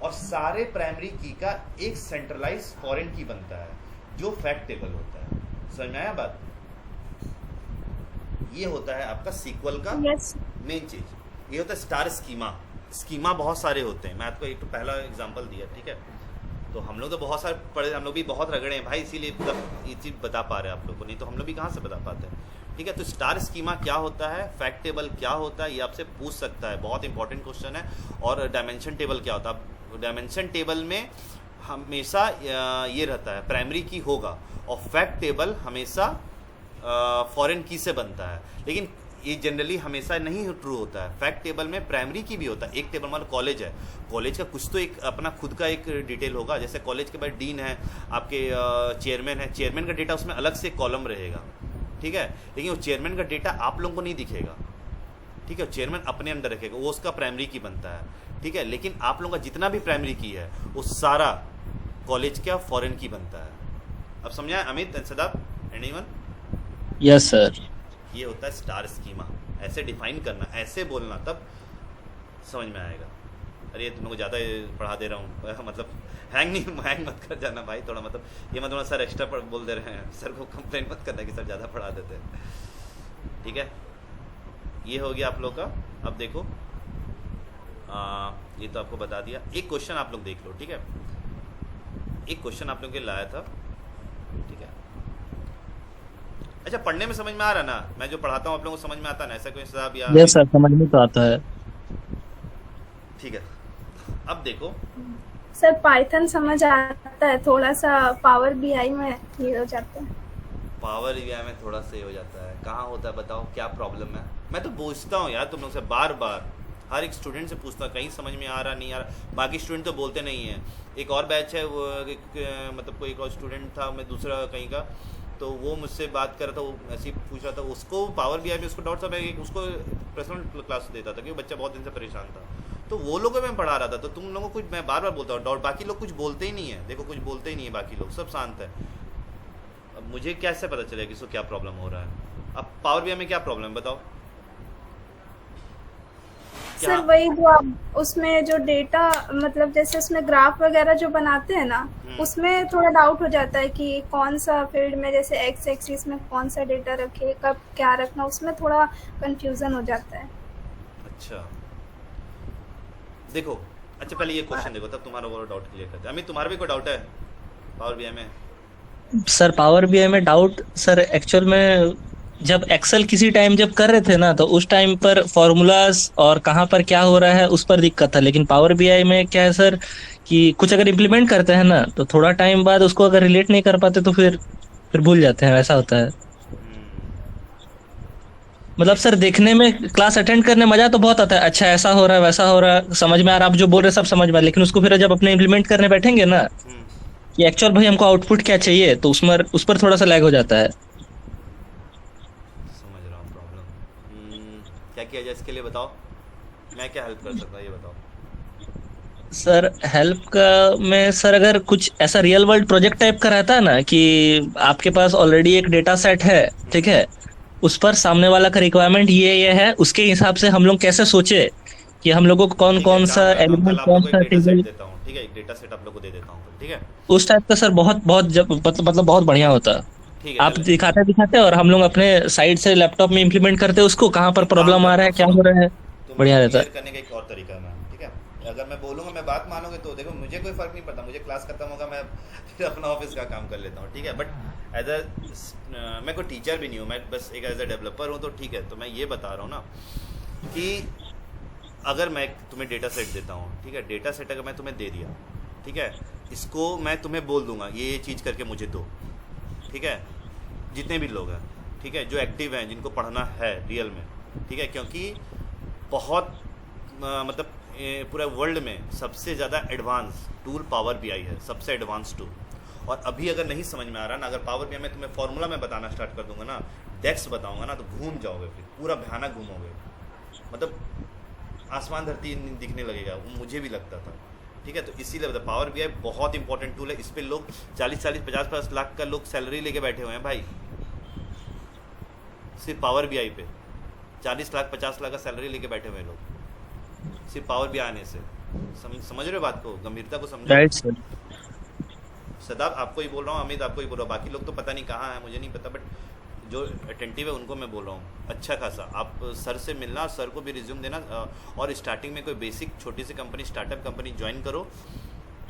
और सारे प्राइमरी की का एक सेंट्रलाइज फॉरेन की बनता है जो फैक्ट टेबल होता है। समझ में आया बात? ये होता है आपका सीक्वल का यस मेन चीज। ये होता है स्टार स्कीमा। स्कीमा बहुत सारे होते हैं, मैं आपको एक तो पहला एग्जांपल दिया, ठीक है? तो हम लोग तो बहुत सारे पढ़े, हम लोग भी बहुत रगड़े हैं भाई, इसीलिए ये चीज़ बता पा रहे हैं आप लोग को, नहीं तो हम लोग भी कहाँ से बता पाते हैं, ठीक है? तो स्टार स्कीमा क्या होता है, फैक्ट टेबल क्या होता है, ये आपसे पूछ सकता है, बहुत इंपॉर्टेंट क्वेश्चन है। और डायमेंशन टेबल क्या होता है? डायमेंशन टेबल में हमेशा ये रहता है प्राइमरी की होगा और फैक्ट टेबल हमेशा फॉरेन की से बनता है, लेकिन ये जनरली हमेशा नहीं ट्रू होता है। फैक्ट टेबल में प्राइमरी की भी होता है। एक टेबल मतलब कॉलेज है, कॉलेज का कुछ तो एक अपना खुद का एक डिटेल होगा, जैसे कॉलेज के बाद डीन है, आपके चेयरमैन है, चेयरमैन का डेटा उसमें अलग से कॉलम रहेगा, ठीक है? लेकिन वो चेयरमैन का डेटा आप लोगों को नहीं दिखेगा, ठीक है? चेयरमैन अपने अंदर रखेगा, वो उसका प्राइमरी की बनता है, ठीक है? लेकिन आप लोगों का जितना भी प्राइमरी की है वो सारा कॉलेज का फॉरेन की बनता है। अब समझा Amit and Sadab? Anyone? Yes sir. ये होता है स्टार स्कीमा। ऐसे डिफाइन करना, ऐसे बोलना, तब समझ में आएगा। अरे तुम लोग ज़्यादा पढ़ा दे रहा हूँ मतलब हैंग मत कर जाना भाई, थोड़ा मतलब ये मत थोड़ा सर एक्स्ट्रा बोल दे रहे हैं, सर को कंप्लेन मत करना कि सर ज़्यादा पढ़ा देते हैं, ठीक है? ये हो गया आप लोग का। अब देखो ये तो आपको बता दिया। एक क्वेश्चन आप लोग देख लो, ठीक है? एक क्वेश्चन आप लोग के लाया था, ठीक है? अच्छा, पढ़ने में समझ में आ रहा ना? मैं जो पढ़ाता हूँ आप लोगों को समझ में आता ना? ऐसा कोई हिसाब या? यस सर, समझ में तो आता है। ठीक है। अब देखो सर, पाइथन समझ आता है, थोड़ा सा पावर बीआई में ये हो जाता है। पावर बीआई में थोड़ा सा ये हो जाता है, कहाँ होता है बताओ, क्या प्रॉब्लम है? मैं तो पूछता हूँ यार तुम लोग से बार बार, हर एक स्टूडेंट से पूछता हूँ, कहीं समझ में आ रहा नहीं आ रहा। बाकी स्टूडेंट तो बोलते नहीं है। एक और बैच है वो मतलब कोई एक और स्टूडेंट था, मैं दूसरा कहीं का, तो वो मुझसे बात कर रहा था, वो ऐसे ही पूछ रहा था, उसको पावर बीआई में उसको डाउट था, मैं उसको पर्सनल क्लास देता था क्योंकि बच्चा बहुत दिन से परेशान था, तो वो लोगों को मैं पढ़ा रहा था। तो तुम लोगों को कुछ मैं बार बार बोलता हूँ डाउट, बाकी लोग कुछ बोलते ही नहीं है, देखो कुछ बोलते ही नहीं है, बाकी लोग सब शांत है। अब मुझे कैसे पता चलेगा कि इसको क्या प्रॉब्लम हो रहा है? अब पावर बीआई में क्या प्रॉब्लम है बताओ? सर वही जो आप उसमें जो डेटा मतलब जैसे उसमें ग्राफ वगैरह जो बनाते हैं ना, उसमें थोड़ा डाउट हो जाता है कि कौन सा फील्ड में जैसे एक्स एक्सिस में कौन सा डेटा रखे, कब क्या रखना, उसमें थोड़ा कंफ्यूजन हो जाता है। अच्छा देखो, अच्छा पहले ये क्वेश्चन देखो, तब तुम्हारा वो डाउट क्लियर करते हैं। अमित तुम्हारा भी कोई डाउट है पावर बीआई में? सर पावर बीआई में डाउट सर एक्चुअल में जब एक्सेल किसी टाइम जब कर रहे थे ना, तो उस टाइम पर फॉर्मूलाज और कहाँ पर क्या हो रहा है उस पर दिक्कत था। लेकिन पावर बीआई में क्या है सर कि कुछ अगर इम्प्लीमेंट करते हैं ना, तो थोड़ा टाइम बाद उसको अगर रिलेट नहीं कर पाते तो फिर भूल जाते हैं, ऐसा होता है। मतलब सर देखने में क्लास अटेंड करने मजा तो बहुत आता है, अच्छा ऐसा हो रहा है वैसा हो रहा है, समझ में आ रहा है, आप जो बोल रहे हैं सब समझ में आ रहा है, लेकिन उसको फिर जब अपने इम्प्लीमेंट करने बैठेंगे ना कि एक्चुअल भाई हमको आउटपुट क्या चाहिए, तो उस पर थोड़ा सा लैग हो जाता है। समझ रहा हूँ प्रॉब्लम। क्या किया जाए इसके लिए बताओ, मैं क्या हेल्प कर सकता हूँ ये बताओ? सर हेल्प का में सर अगर कुछ ऐसा रियल वर्ल्ड प्रोजेक्ट टाइप का रहता है ना कि आपके पास ऑलरेडी एक डेटा सेट है, ठीक है, उस पर सामने वाला का रिक्वायरमेंट ये है, उसके हिसाब से हम लोग कैसे सोचे कि हम लोगों को कौन कौन सा एलिमेंट कौन सा टेबल देता हूँ, ठीक है? एक डेटा सेट आप लोग को दे देता हूँ, ठीक है? उस टाइप का सर बहुत मतलब बहुत बढ़िया होता है। ठीक है, आप दिखाते और हम लोग अपने साइड से लैपटॉप में इम्प्लीमेंट करते, उसको कहाँ पर प्रॉब्लम आ रहा है क्या हो रहा है, बढ़िया रहता है। करने का एक और तरीका है, ठीक है? अगर मैं बोलूँगा, मैं बात मानोगे तो देखो मुझे कोई फर्क नहीं पड़ता, मुझे क्लास खत्म होगा मैं फिर अपना ऑफिस का काम कर लेता हूँ, ठीक है? बट एज अ मैं कोई टीचर भी नहीं हूँ, मैं बस एक एज अ डेवलपर हूँ, तो ठीक है? तो मैं ये बता रहा हूँ ना कि अगर मैं तुम्हें डेटा सेट देता हूँ, ठीक है? डेटा सेट अगर मैं तुम्हें दे दिया, ठीक है, इसको मैं तुम्हें बोल दूंगा ये चीज़ करके मुझे दो, ठीक है? जितने भी लोग हैं, ठीक है, जो एक्टिव हैं, जिनको पढ़ना है रियल में, ठीक है, क्योंकि बहुत मतलब पूरा वर्ल्ड में सबसे ज़्यादा एडवांस टूल पावर बीआई है, सबसे एडवांस टूल। और अभी अगर नहीं समझ में आ रहा ना, अगर पावर बीआई में तुम्हें फॉर्मूला में बताना स्टार्ट कर दूंगा ना, डेक्स बताऊंगा ना, तो घूम जाओगे, फिर पूरा भयानक घूमोगे। मतलब आसमान धरती दिखने लगेगा, मुझे भी लगता था। ठीक है, तो इसीलिए पावर BI बहुत इंपॉर्टेंट टूल है। इस पे लोग 40-40, 50-50 लाख का लोग सैलरी लेके बैठे हुए हैं भाई, सिर्फ पावर BI पे 40 लाख 50 लाख का सैलरी लेके बैठे हुए हैं लोग, सिर्फ पावर BI आने से। समझ रहे हो बात को, गंभीरता को समझो। Right sir. सदाब आपको ही बोल रहा हूँ, अमित आपको ही बोल रहा हूँ, बाकी लोग तो पता नहीं कहाँ है, मुझे नहीं पता, बट जो अटेंटिव है उनको मैं बोल रहा हूँ अच्छा खासा। आप सर से मिलना, सर को भी रिज्यूम देना, और स्टार्टिंग में कोई बेसिक छोटी सी कंपनी, स्टार्टअप कंपनी ज्वाइन करो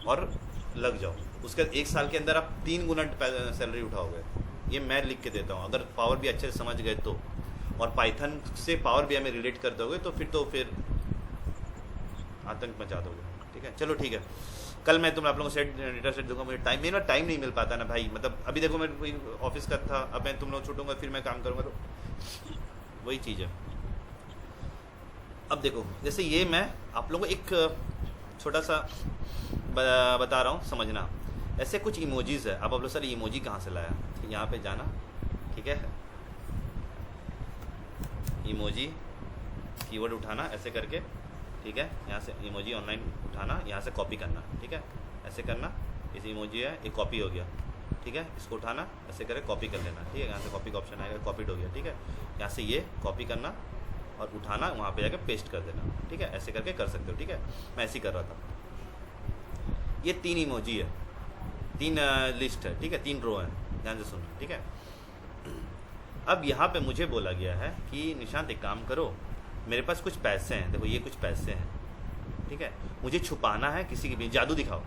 और लग जाओ। उसके 1 साल के अंदर आप 3 गुना सैलरी उठाओगे, ये मैं लिख के देता हूँ। अगर पावर BI अच्छे से समझ गए तो, और पाइथन से पावर BI में रिलेट कर दोगे तो फिर आतंक मचा दोगे। ठीक है, चलो ठीक है, कल मैं तुम आप लोगों को सेट डेटा सेट दूंगा। मुझे मेरा टाइम नहीं मिल पाता ना भाई, मतलब अभी देखो मैं ऑफिस का था, अब मैं तुम लोग छूटूंगा फिर मैं काम करूँगा, तो वही चीज़ है। अब देखो, जैसे ये मैं आप लोगों को एक छोटा सा बता रहा हूँ, समझना। ऐसे कुछ इमोजीज़ है, अब आप लोग सर इमोजी कहाँ से लाया, यहाँ पे जाना, ठीक है, इमोजी कीवर्ड उठाना ऐसे करके, ठीक है, यहाँ से इमोजी ऑनलाइन उठाना, यहाँ से कॉपी करना, ठीक है, ऐसे करना, इस इमोजी है, ये कॉपी हो गया, ठीक है, इसको उठाना ऐसे करके कॉपी कर लेना, ठीक है, यहाँ से कॉपी का ऑप्शन आएगा, कॉपीड हो गया, ठीक है, यहाँ से ये कॉपी करना और उठाना, वहाँ पे जाकर पेस्ट कर देना, ठीक है, ऐसे करके कर सकते हो, ठीक है, मैं ऐसे ही कर रहा था। ये 3 इमोजी है, 3 लिस्ट है, ठीक है, 3 रो है, ध्यान से सुनना, ठीक है। अब यहाँ पे मुझे बोला गया है कि निशांत एक काम करो, मेरे पास कुछ पैसे हैं, देखो ये कुछ पैसे हैं, ठीक है, मुझे छुपाना है किसी के बीच, जादू दिखाओ,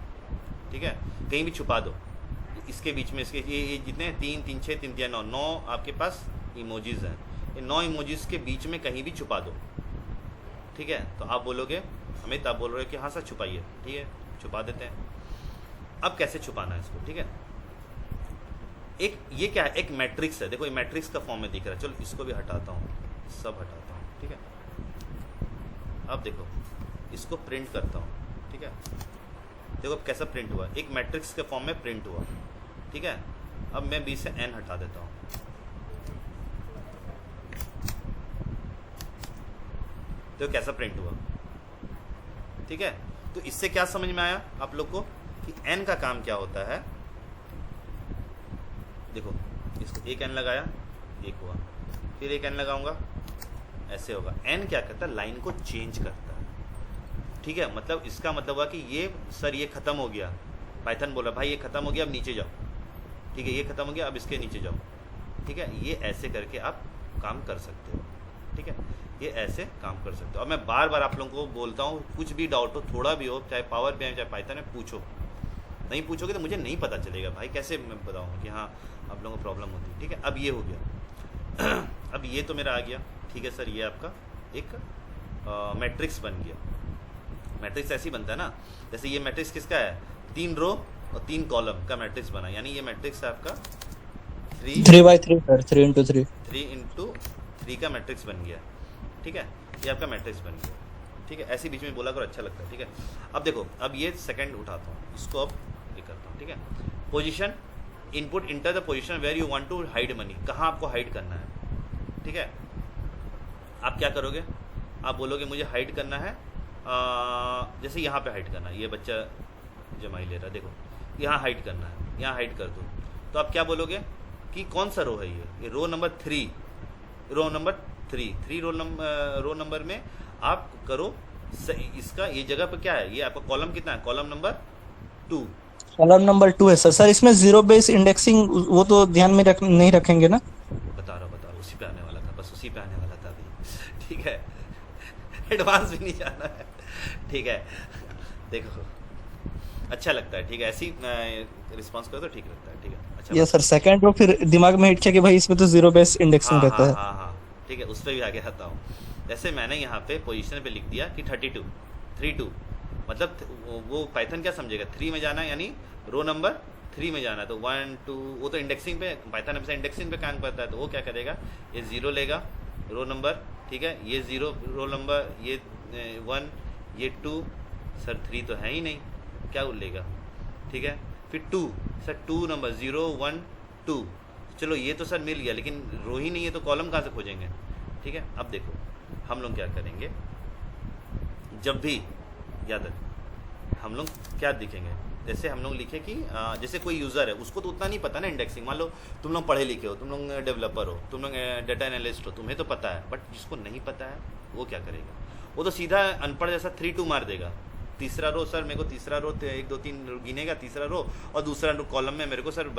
ठीक है, कहीं भी छुपा दो, इसके बीच में, इसके ये जितने 3 3 6 3 3 9 आपके पास इमोजीज़ हैं, ये 9 इमोजीज़ के बीच में कहीं भी छुपा दो, ठीक है। तो आप बोलोगे अमित, आप बोल रहे हो कि हाँ सर छुपाइए, ठीक है, छुपा देते हैं। अब कैसे छुपाना है इसको, ठीक है, एक ये क्या है, एक मैट्रिक्स है, देखो ये मैट्रिक्स का फॉर्म में दिख रहा है, चलो इसको भी हटाता हूँ, सब हटाता हूँ, ठीक है। अब देखो इसको प्रिंट करता हूँ, ठीक है, देखो अब कैसा प्रिंट हुआ, एक मैट्रिक्स के फॉर्म में प्रिंट हुआ, ठीक है। अब मैं B से N हटा देता हूँ, तो कैसा प्रिंट हुआ, ठीक है। तो इससे क्या समझ में आया आप लोग को कि N का काम क्या होता है। देखो इसको एक N लगाया, एक हुआ, फिर एक N लगाऊंगा, ऐसे होगा। N क्या करता है, लाइन को चेंज करता है, ठीक है। मतलब इसका मतलब हुआ कि ये सर ये ख़त्म हो गया, पाइथन बोला भाई ये ख़त्म हो गया, अब नीचे जाओ, ठीक है, ये ख़त्म हो गया, अब इसके नीचे जाओ, ठीक है। ये ऐसे करके आप काम कर सकते हो, ठीक है, ये ऐसे काम कर सकते हो। अब मैं बार बार आप लोगों को बोलता हूँ, कुछ भी डाउट हो, थोड़ा भी हो, चाहे पावर BI चाहे पाइथन में, पूछो। नहीं पूछोगे तो मुझे नहीं पता चलेगा भाई, कैसे मैं बताऊँ कि हाँ आप लोगों को प्रॉब्लम होती है, ठीक है। अब ये हो गया अब ये तो मेरा आ गया, ठीक है सर, ये आपका एक मैट्रिक्स बन गया। मैट्रिक्स ऐसे ही बनता है ना, जैसे ये मैट्रिक्स किसका है, 3 रो और 3 कॉलम का मैट्रिक्स बना, यानी ये मैट्रिक्स है आपका 3x3 सर, 3x3 3x3 का मैट्रिक्स बन गया, ठीक है, ये आपका मैट्रिक्स बन गया, ठीक है। ऐसे बीच में बोला करो, अच्छा लगता है, ठीक है। अब देखो, अब ये सेकंड उठाता हूँ, इसको अब ये करता हूँ, ठीक है। Position input, enter the position where you want to hide money, कहाँ आपको हाइड करना है, ठीक है। आप क्या करोगे, आप बोलोगे मुझे हाइड करना है, जैसे यहाँ पे हाइड करना है, ये बच्चा जमाई ले रहा है, देखो यहाँ हाइड करना है, यहाँ हाइड कर दो। तो आप क्या बोलोगे कि कौन सा रो है, ये row number 3, row number 3 row number में आप करो इसका, ये जगह पे क्या है, ये आपका कॉलम कितना है, कॉलम नंबर 2, कॉलम नंबर 2 है सर। सर इसमें जीरो बेस इंडेक्सिंग वो तो ध्यान में नहीं रखेंगे ना? बता रहा उसी पे आने वाला था, बस उसी पे आने वाला था अभी, ठीक है। एडवांस भी नहीं जाना है, ठीक है। देखो अच्छा लगता है, ठीक है, ऐसी रिस्पॉन्स करो तो ठीक लगता है, ठीक है, अच्छा। ये सर सेकंड रो फिर दिमाग में हिट किया कि भाई इसमें तो जीरो बेस इंडेक्सिंग हाँ, रहता है। हाँ, ठीक है, उस पर भी आगे आता हूँ। जैसे मैंने यहाँ पे पोजीशन पे लिख दिया कि 32, मतलब वो पाइथन क्या समझेगा, 3 में जाना है, यानी रो नंबर 3 में जाना है, तो 1 2, वो तो इंडेक्सिंग पे, पाइथन हमेशा इंडेक्सिंग पे काम करता है, तो वो क्या करेगा, ये 0 लेगा रो नंबर, ठीक है, ये 0 रो नंबर, ये 1, ये 2, सर 3 तो है ही नहीं, क्या लेगा, ठीक है। फिर 2, सर 2 नंबर 0 1 2, चलो ये तो सर मिल गया, लेकिन रो ही नहीं है तो कॉलम कहाँ से खोजेंगे, ठीक है। अब देखो हम लोग क्या करेंगे, जब भी याद रख हम लोग क्या दिखेंगे, जैसे हम लोग लिखे कि जैसे कोई यूज़र है उसको तो उतना नहीं पता ना इंडेक्सिंग, मान लो तुम लोग पढ़े लिखे हो, तुम लोग डेवलपर हो, तुम लोग डाटा एनालिस्ट हो, तुम्हें तो पता है, बट जिसको नहीं पता है वो क्या करेगा, वो तो सीधा अनपढ़ जैसा 3-2 मार देगा। तीसरा रो सर मेरे को, तीसरा रो 1 2 3 गिनेगा, तीसरा रो और दूसरा रो कॉलम में मेरे को सर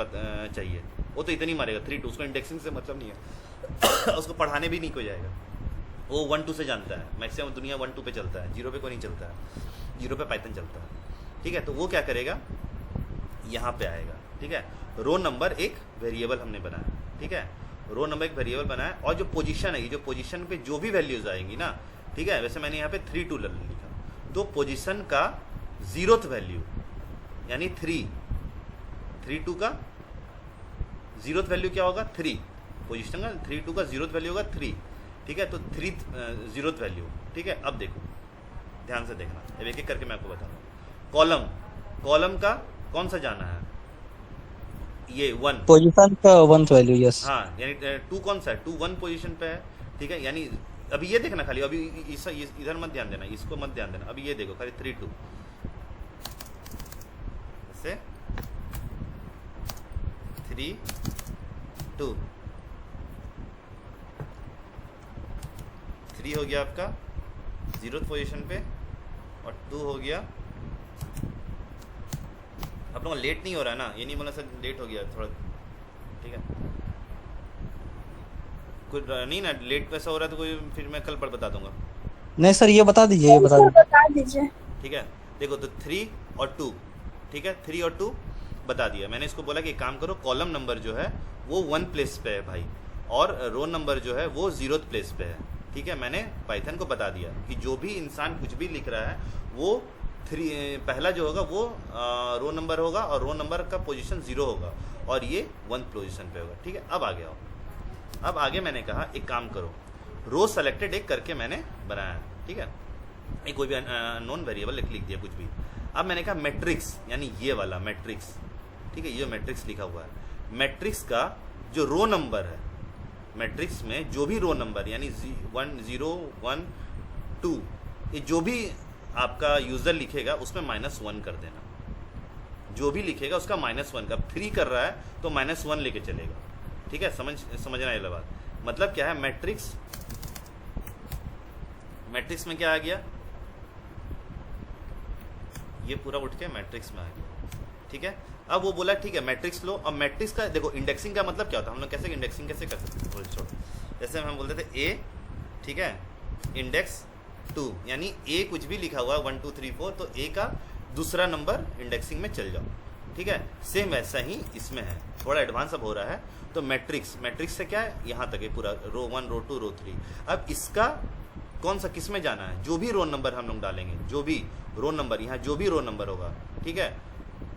चाहिए, वो तो इतनी मारेगा 3-2, उसको इंडेक्सिंग से मतलब नहीं है उसको पढ़ाने भी नहीं कोई जाएगा, वो 1-2 से जानता है, मैक्सिमम दुनिया 1-2 पे चलता है, 0 पे कोई नहीं चलता है, 0 पे पाइथन चलता है। ठीक है, तो वो क्या करेगा, यहाँ पे आएगा। ठीक है, रो नंबर एक वेरिएबल हमने बनाया। ठीक है, रो नंबर एक वेरिएबल बनाया और जो पोजीशन है, ये जो पोजीशन पे जो भी वैल्यूज आएंगी ना, ठीक है, वैसे मैंने यहाँ पे 3-2 लिखा, तो पोजीशन का 0th वैल्यू यानी 3-2 का 0th वैल्यू क्या होगा 3, पोजीशन का 3-2 का 0th वैल्यू होगा 3। ठीक है, तो 3 0th वैल्यू। ठीक है, अब देखो ध्यान से देखना, अब एक एक करके मैं आपको बता रहा हूँ। कॉलम का कौन सा जाना है, ये 1 पोजीशन का 1th वैल्यू, यस। हाँ, यानी 2 कौन सा है, 2 1 पोजीशन पे है। ठीक है, यानी अभी ये देखना खाली, अभी इधर मत ध्यान देना, इसको मत ध्यान देना, अभी ये देखो खाली 3-2 ऐसे 3-2 3 हो गया आपका 0th पोजीशन पे और 2 हो गया। आप लोगों का लेट नहीं हो रहा है ना, ये नहीं बोला सर लेट हो गया थोड़ा। ठीक है, कोई नहीं ना लेट पैसा हो रहा है तो कोई, फिर मैं कल पर बता दूंगा। नहीं सर, ये बता दीजिए, ये बता दीजिए। बता दीजिए। ठीक है, देखो तो 3 और 2, ठीक है 3 और 2 बता दिया मैंने। इसको बोला कि एक काम करो, कॉलम नंबर जो है वो 1 प्लेस पे है भाई, और रो नंबर जो है वो 0th प्लेस पे है। ठीक है, मैंने पाइथन को बता दिया कि जो भी इंसान कुछ भी लिख रहा है वो 3 पहला जो होगा वो रो नंबर होगा और रो नंबर का पोजीशन 0 होगा और ये 1 पोजीशन पे होगा। ठीक है, अब आगे आओ। अब आगे मैंने कहा एक काम करो, रो सेलेक्टेड एक करके मैंने बनाया। ठीक है, एक कोई भी नॉन वेरिएबल लिख दिया कुछ भी। अब मैंने कहा मैट्रिक्स, यानी ये वाला मैट्रिक्स। ठीक है, ये मैट्रिक्स लिखा हुआ है, मैट्रिक्स का जो रो नंबर है, मैट्रिक्स में जो भी रो नंबर यानी 1 0 1 2, ये जो भी आपका यूजर लिखेगा उसमें -1 कर देना, जो भी लिखेगा उसका -1 का। 3 कर रहा है तो -1 लेके चलेगा। ठीक है, समझना ये बात। मतलब क्या है, मैट्रिक्स में क्या आ गया, ये पूरा उठ के मैट्रिक्स में आ गया। ठीक है, अब वो बोला ठीक है मैट्रिक्स लो। अब मैट्रिक्स का देखो इंडेक्सिंग का मतलब क्या होता है, हम लोग कैसे इंडेक्सिंग कैसे कर सकते हैं, छोड़ो। जैसे हम बोलते थे ए, ठीक है, इंडेक्स 2, यानी ए कुछ भी लिखा हुआ है 1 2 3 4, तो ए का दूसरा नंबर इंडेक्सिंग में चल जाओ। ठीक है, सेम वैसा ही इसमें है, थोड़ा एडवांस अब हो रहा है। तो मैट्रिक्स से क्या है, यहाँ तक है पूरा, रो 1 रो 2 रो 3। अब इसका कौन सा किस में जाना है, जो भी रो नंबर हम लोग डालेंगे, जो भी रो नंबर, यहाँ जो भी रो नंबर होगा, ठीक है,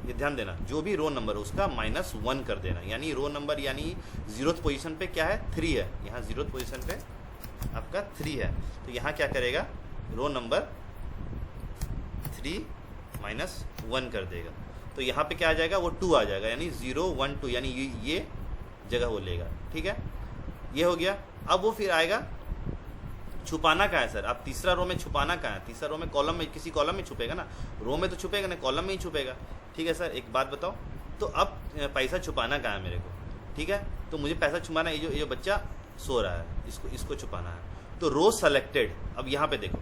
ये ध्यान देना, जो भी रो नंबर उसका -1 कर देना। यानी रो नंबर यानी 0th पोजीशन पे क्या है 3 है, यहाँ 0th पोजीशन पे आपका 3 है, तो यहाँ क्या करेगा, रो नंबर 3 -1 कर देगा। तो यहाँ पे क्या आ जाएगा, वो 2 आ जाएगा, यानी 0 1 2, यानी ये जगह वो लेगा। ठीक है, ये हो गया। अब वो फिर आएगा, छुपाना कहाँ है सर, अब तीसरा रो में छुपाना कहाँ है, तीसरा रो में कॉलम में, किसी कॉलम में छुपेगा ना, रो में तो छुपेगा ना, कॉलम में ही छुपेगा। ठीक है सर, एक बात बताओ, तो अब पैसा छुपाना कहाँ है मेरे को। ठीक है, तो मुझे पैसा छुपाना, ये जो बच्चा सो रहा है इसको छुपाना है। तो रो सेलेक्टेड, अब यहाँ पे देखो,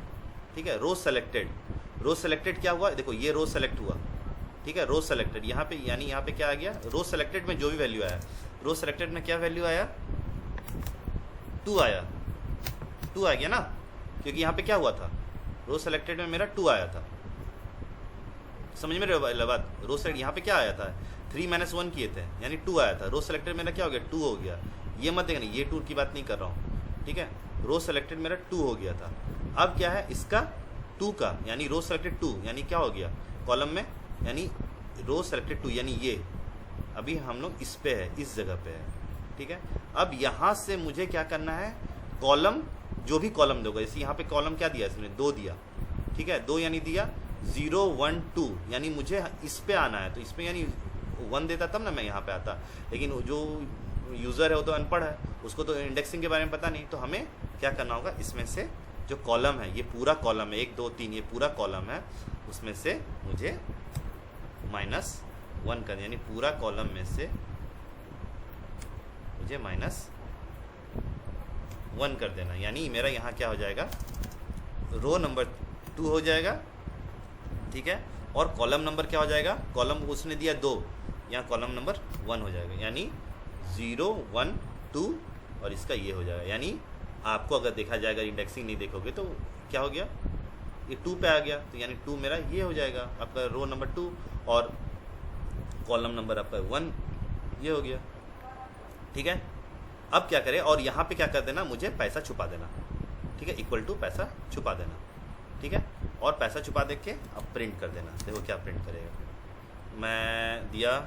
ठीक है, रो सेलेक्टेड क्या हुआ, देखो ये रो सेलेक्ट हुआ। ठीक है, रो सेलेक्टेड यहाँ पे, यानी यहाँ पे क्या आ गया, रो सेलेक्टेड में जो भी वैल्यू आया, रो सेलेक्टेड में क्या वैल्यू आया, 2 आया, 2 आ गया ना, क्योंकि यहाँ पे क्या हुआ था, रो सेलेक्टेड में मेरा 2 आया था। समझ में रहे बात, रो सेलेक्ट यहाँ पे क्या आया था, 3 -1 किए थे, यानी 2 आया था। रो सेलेक्टेड मेरा क्या हो गया, 2 हो गया। ये मत देखना, ये 2 की बात नहीं कर रहा हूँ। ठीक है, रो सेलेक्टेड मेरा 2 हो गया था। अब क्या है, इसका 2 का, यानी रो सेलेक्टेड 2, यानी क्या हो गया कॉलम में, यानी रो सेलेक्टेड 2, यानी ये अभी हम लोग इस पे है, इस जगह पे है। ठीक है, अब यहाँ से मुझे क्या करना है, कॉलम जो भी कॉलम दोगे, जैसे यहाँ पे कॉलम क्या दिया इसने, 2 दिया। ठीक है, 2 यानी दिया 0 1 2, यानी मुझे इस पे आना है, तो इस पे यानी 1 देता तब ना मैं यहाँ पे आता। लेकिन जो यूज़र है वो तो अनपढ़ है, उसको तो इंडेक्सिंग के बारे में पता नहीं, तो हमें क्या करना होगा, इसमें से जो कॉलम है, ये पूरा कॉलम है, 1 2 3 ये पूरा कॉलम है, उसमें से मुझे -1 कर, यानी पूरा कॉलम में से मुझे -1 कर देना। यानी मेरा यहाँ क्या हो जाएगा, रो नंबर 2 हो जाएगा, ठीक है, और कॉलम नंबर क्या हो जाएगा, कॉलम उसने दिया 2, यहाँ कॉलम नंबर 1 हो जाएगा, यानी 0 1 2 और इसका ये हो जाएगा। यानी आपको अगर देखा जाएगा, इंडेक्सिंग नहीं देखोगे तो क्या हो गया, ये 2 पे आ गया, तो यानी 2 मेरा ये हो जाएगा आपका रो नंबर 2 और कॉलम नंबर आपका 1 ये हो गया, ठीक है। अब क्या करें, और यहाँ पे क्या कर देना, मुझे पैसा छुपा देना, ठीक है, इक्वल टू पैसा छुपा देना, ठीक है, और पैसा छुपा दे के अब प्रिंट कर देना। देखो क्या प्रिंट करेगा, मैं दिया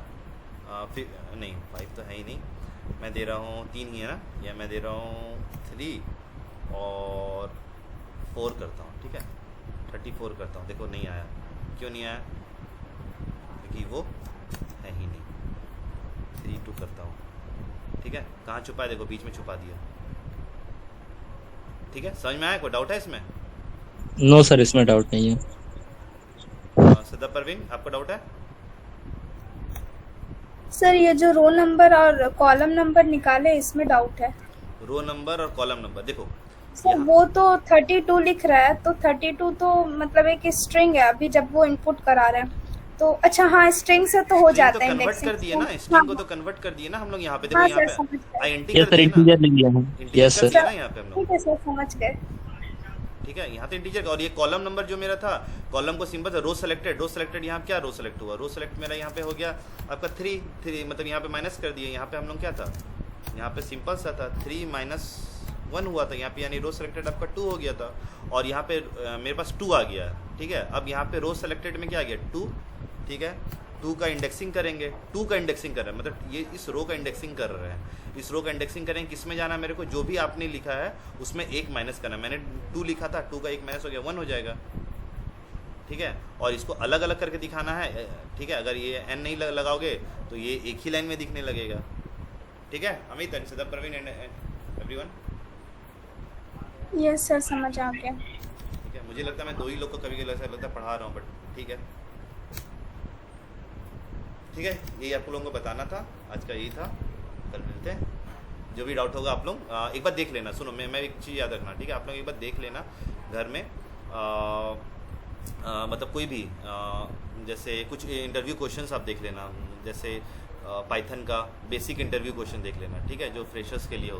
फिर नहीं 5 तो है ही नहीं, मैं दे रहा हूँ 3 ही है ना, या मैं दे रहा हूँ 3 और 4 करता हूँ, ठीक है, 34 करता हूँ। देखो नहीं आया, क्यों नहीं आया, क्योंकि वो है ही नहीं। 3 2 करता हूँ, ठीक है, कहाँ छुपा है, देखो बीच में छुपा दिया, ठीक है, समझ में आया, कोई डाउट है इसमें? नो सर, इसमें डाउट नहीं है। सदा परवीन, आपको डाउट है? सर ये जो रो नंबर और कॉलम नंबर निकाले इसमें डाउट है रो नंबर और कॉलम नंबर, देखो सर। यहाँ- वो तो 32 लिख रहा है, तो 32 तो मतलब एक स्ट्रिंग है, अभी जब वो इनपुट करा रहे हैं तो अच्छा हाँ, स्ट्रिंग से तो हो स्ट्रिंग जाता तो है कन्वर्ट इंडेक्सिंग। कर दिए ना, स्ट्रिंग को तो कन्वर्ट कर दिए ना हम लोग यहाँ पे, देखो हाँ यहाँ सर, पे समझ गए। आईएनटी यस कर सर, दिया इंटीजर ना, ले लिया है। इंटीजर यस कर सर। दिया ना यहाँ पे हम लोग, ठीक है सर, समझ गए। ठीक है, यहाँ तो इंटीजर। और ये कॉलम नंबर जो मेरा था, कॉलम को सिंपल था रो सेलेक्टेड, रो सेलेक्टेड, यहाँ क्या रो सेलेक्ट हुआ, रो सेलेक्ट मेरा यहाँ पे हो गया आपका 3 मतलब यहाँ पे माइनस कर दिए, यहाँ पे हम लोग क्या था, यहाँ पे सिंपल सा था 3 -1 हुआ था यहाँ पे, यानी रो सेलेक्टेड आपका 2 हो गया था, और यहाँ पे मेरे पास 2 आ गया है, ठीक है। अब यहाँ पे रो सेलेक्टेड में क्या आ गया 2, ठीक है, 2 का इंडेक्सिंग करेंगे, 2 का इंडेक्सिंग कर रहे हैं, मतलब ये इस रो का इंडेक्सिंग कर रहे हैं, इस रो का इंडेक्सिंग करेंगे, किस में जाना है मेरे को, जो भी आपने लिखा है उसमें 1 माइनस करना है। मैंने 2 लिखा था, 2 का 1 माइनस हो गया, 1 हो जाएगा, ठीक है। और इसको अलग अलग करके दिखाना है, ठीक है, अगर ये n नहीं लगाओगे तो ये एक ही लाइन में दिखने लगेगा, ठीक है। Amit and Sada Praveen and everyone, yes sir, समझ आ गया। ठीक है। मुझे लगता है मैं 2 ही लोग को कभी कभी ऐसा लगता है पढ़ा रहा हूँ, बट ठीक है, ठीक है, यही आप लोगों को बताना था, आज का यही था, कल मिलते हैं। जो भी डाउट होगा आप लोग एक बार देख लेना, सुनो मैं एक चीज़ याद रखना, ठीक है, आप लोग एक बार देख लेना घर में, मतलब कोई भी जैसे कुछ इंटरव्यू क्वेश्चंस आप देख लेना, जैसे पाइथन का बेसिक इंटरव्यू क्वेश्चन देख लेना, ठीक है, जो फ्रेशर्स के लिए हो।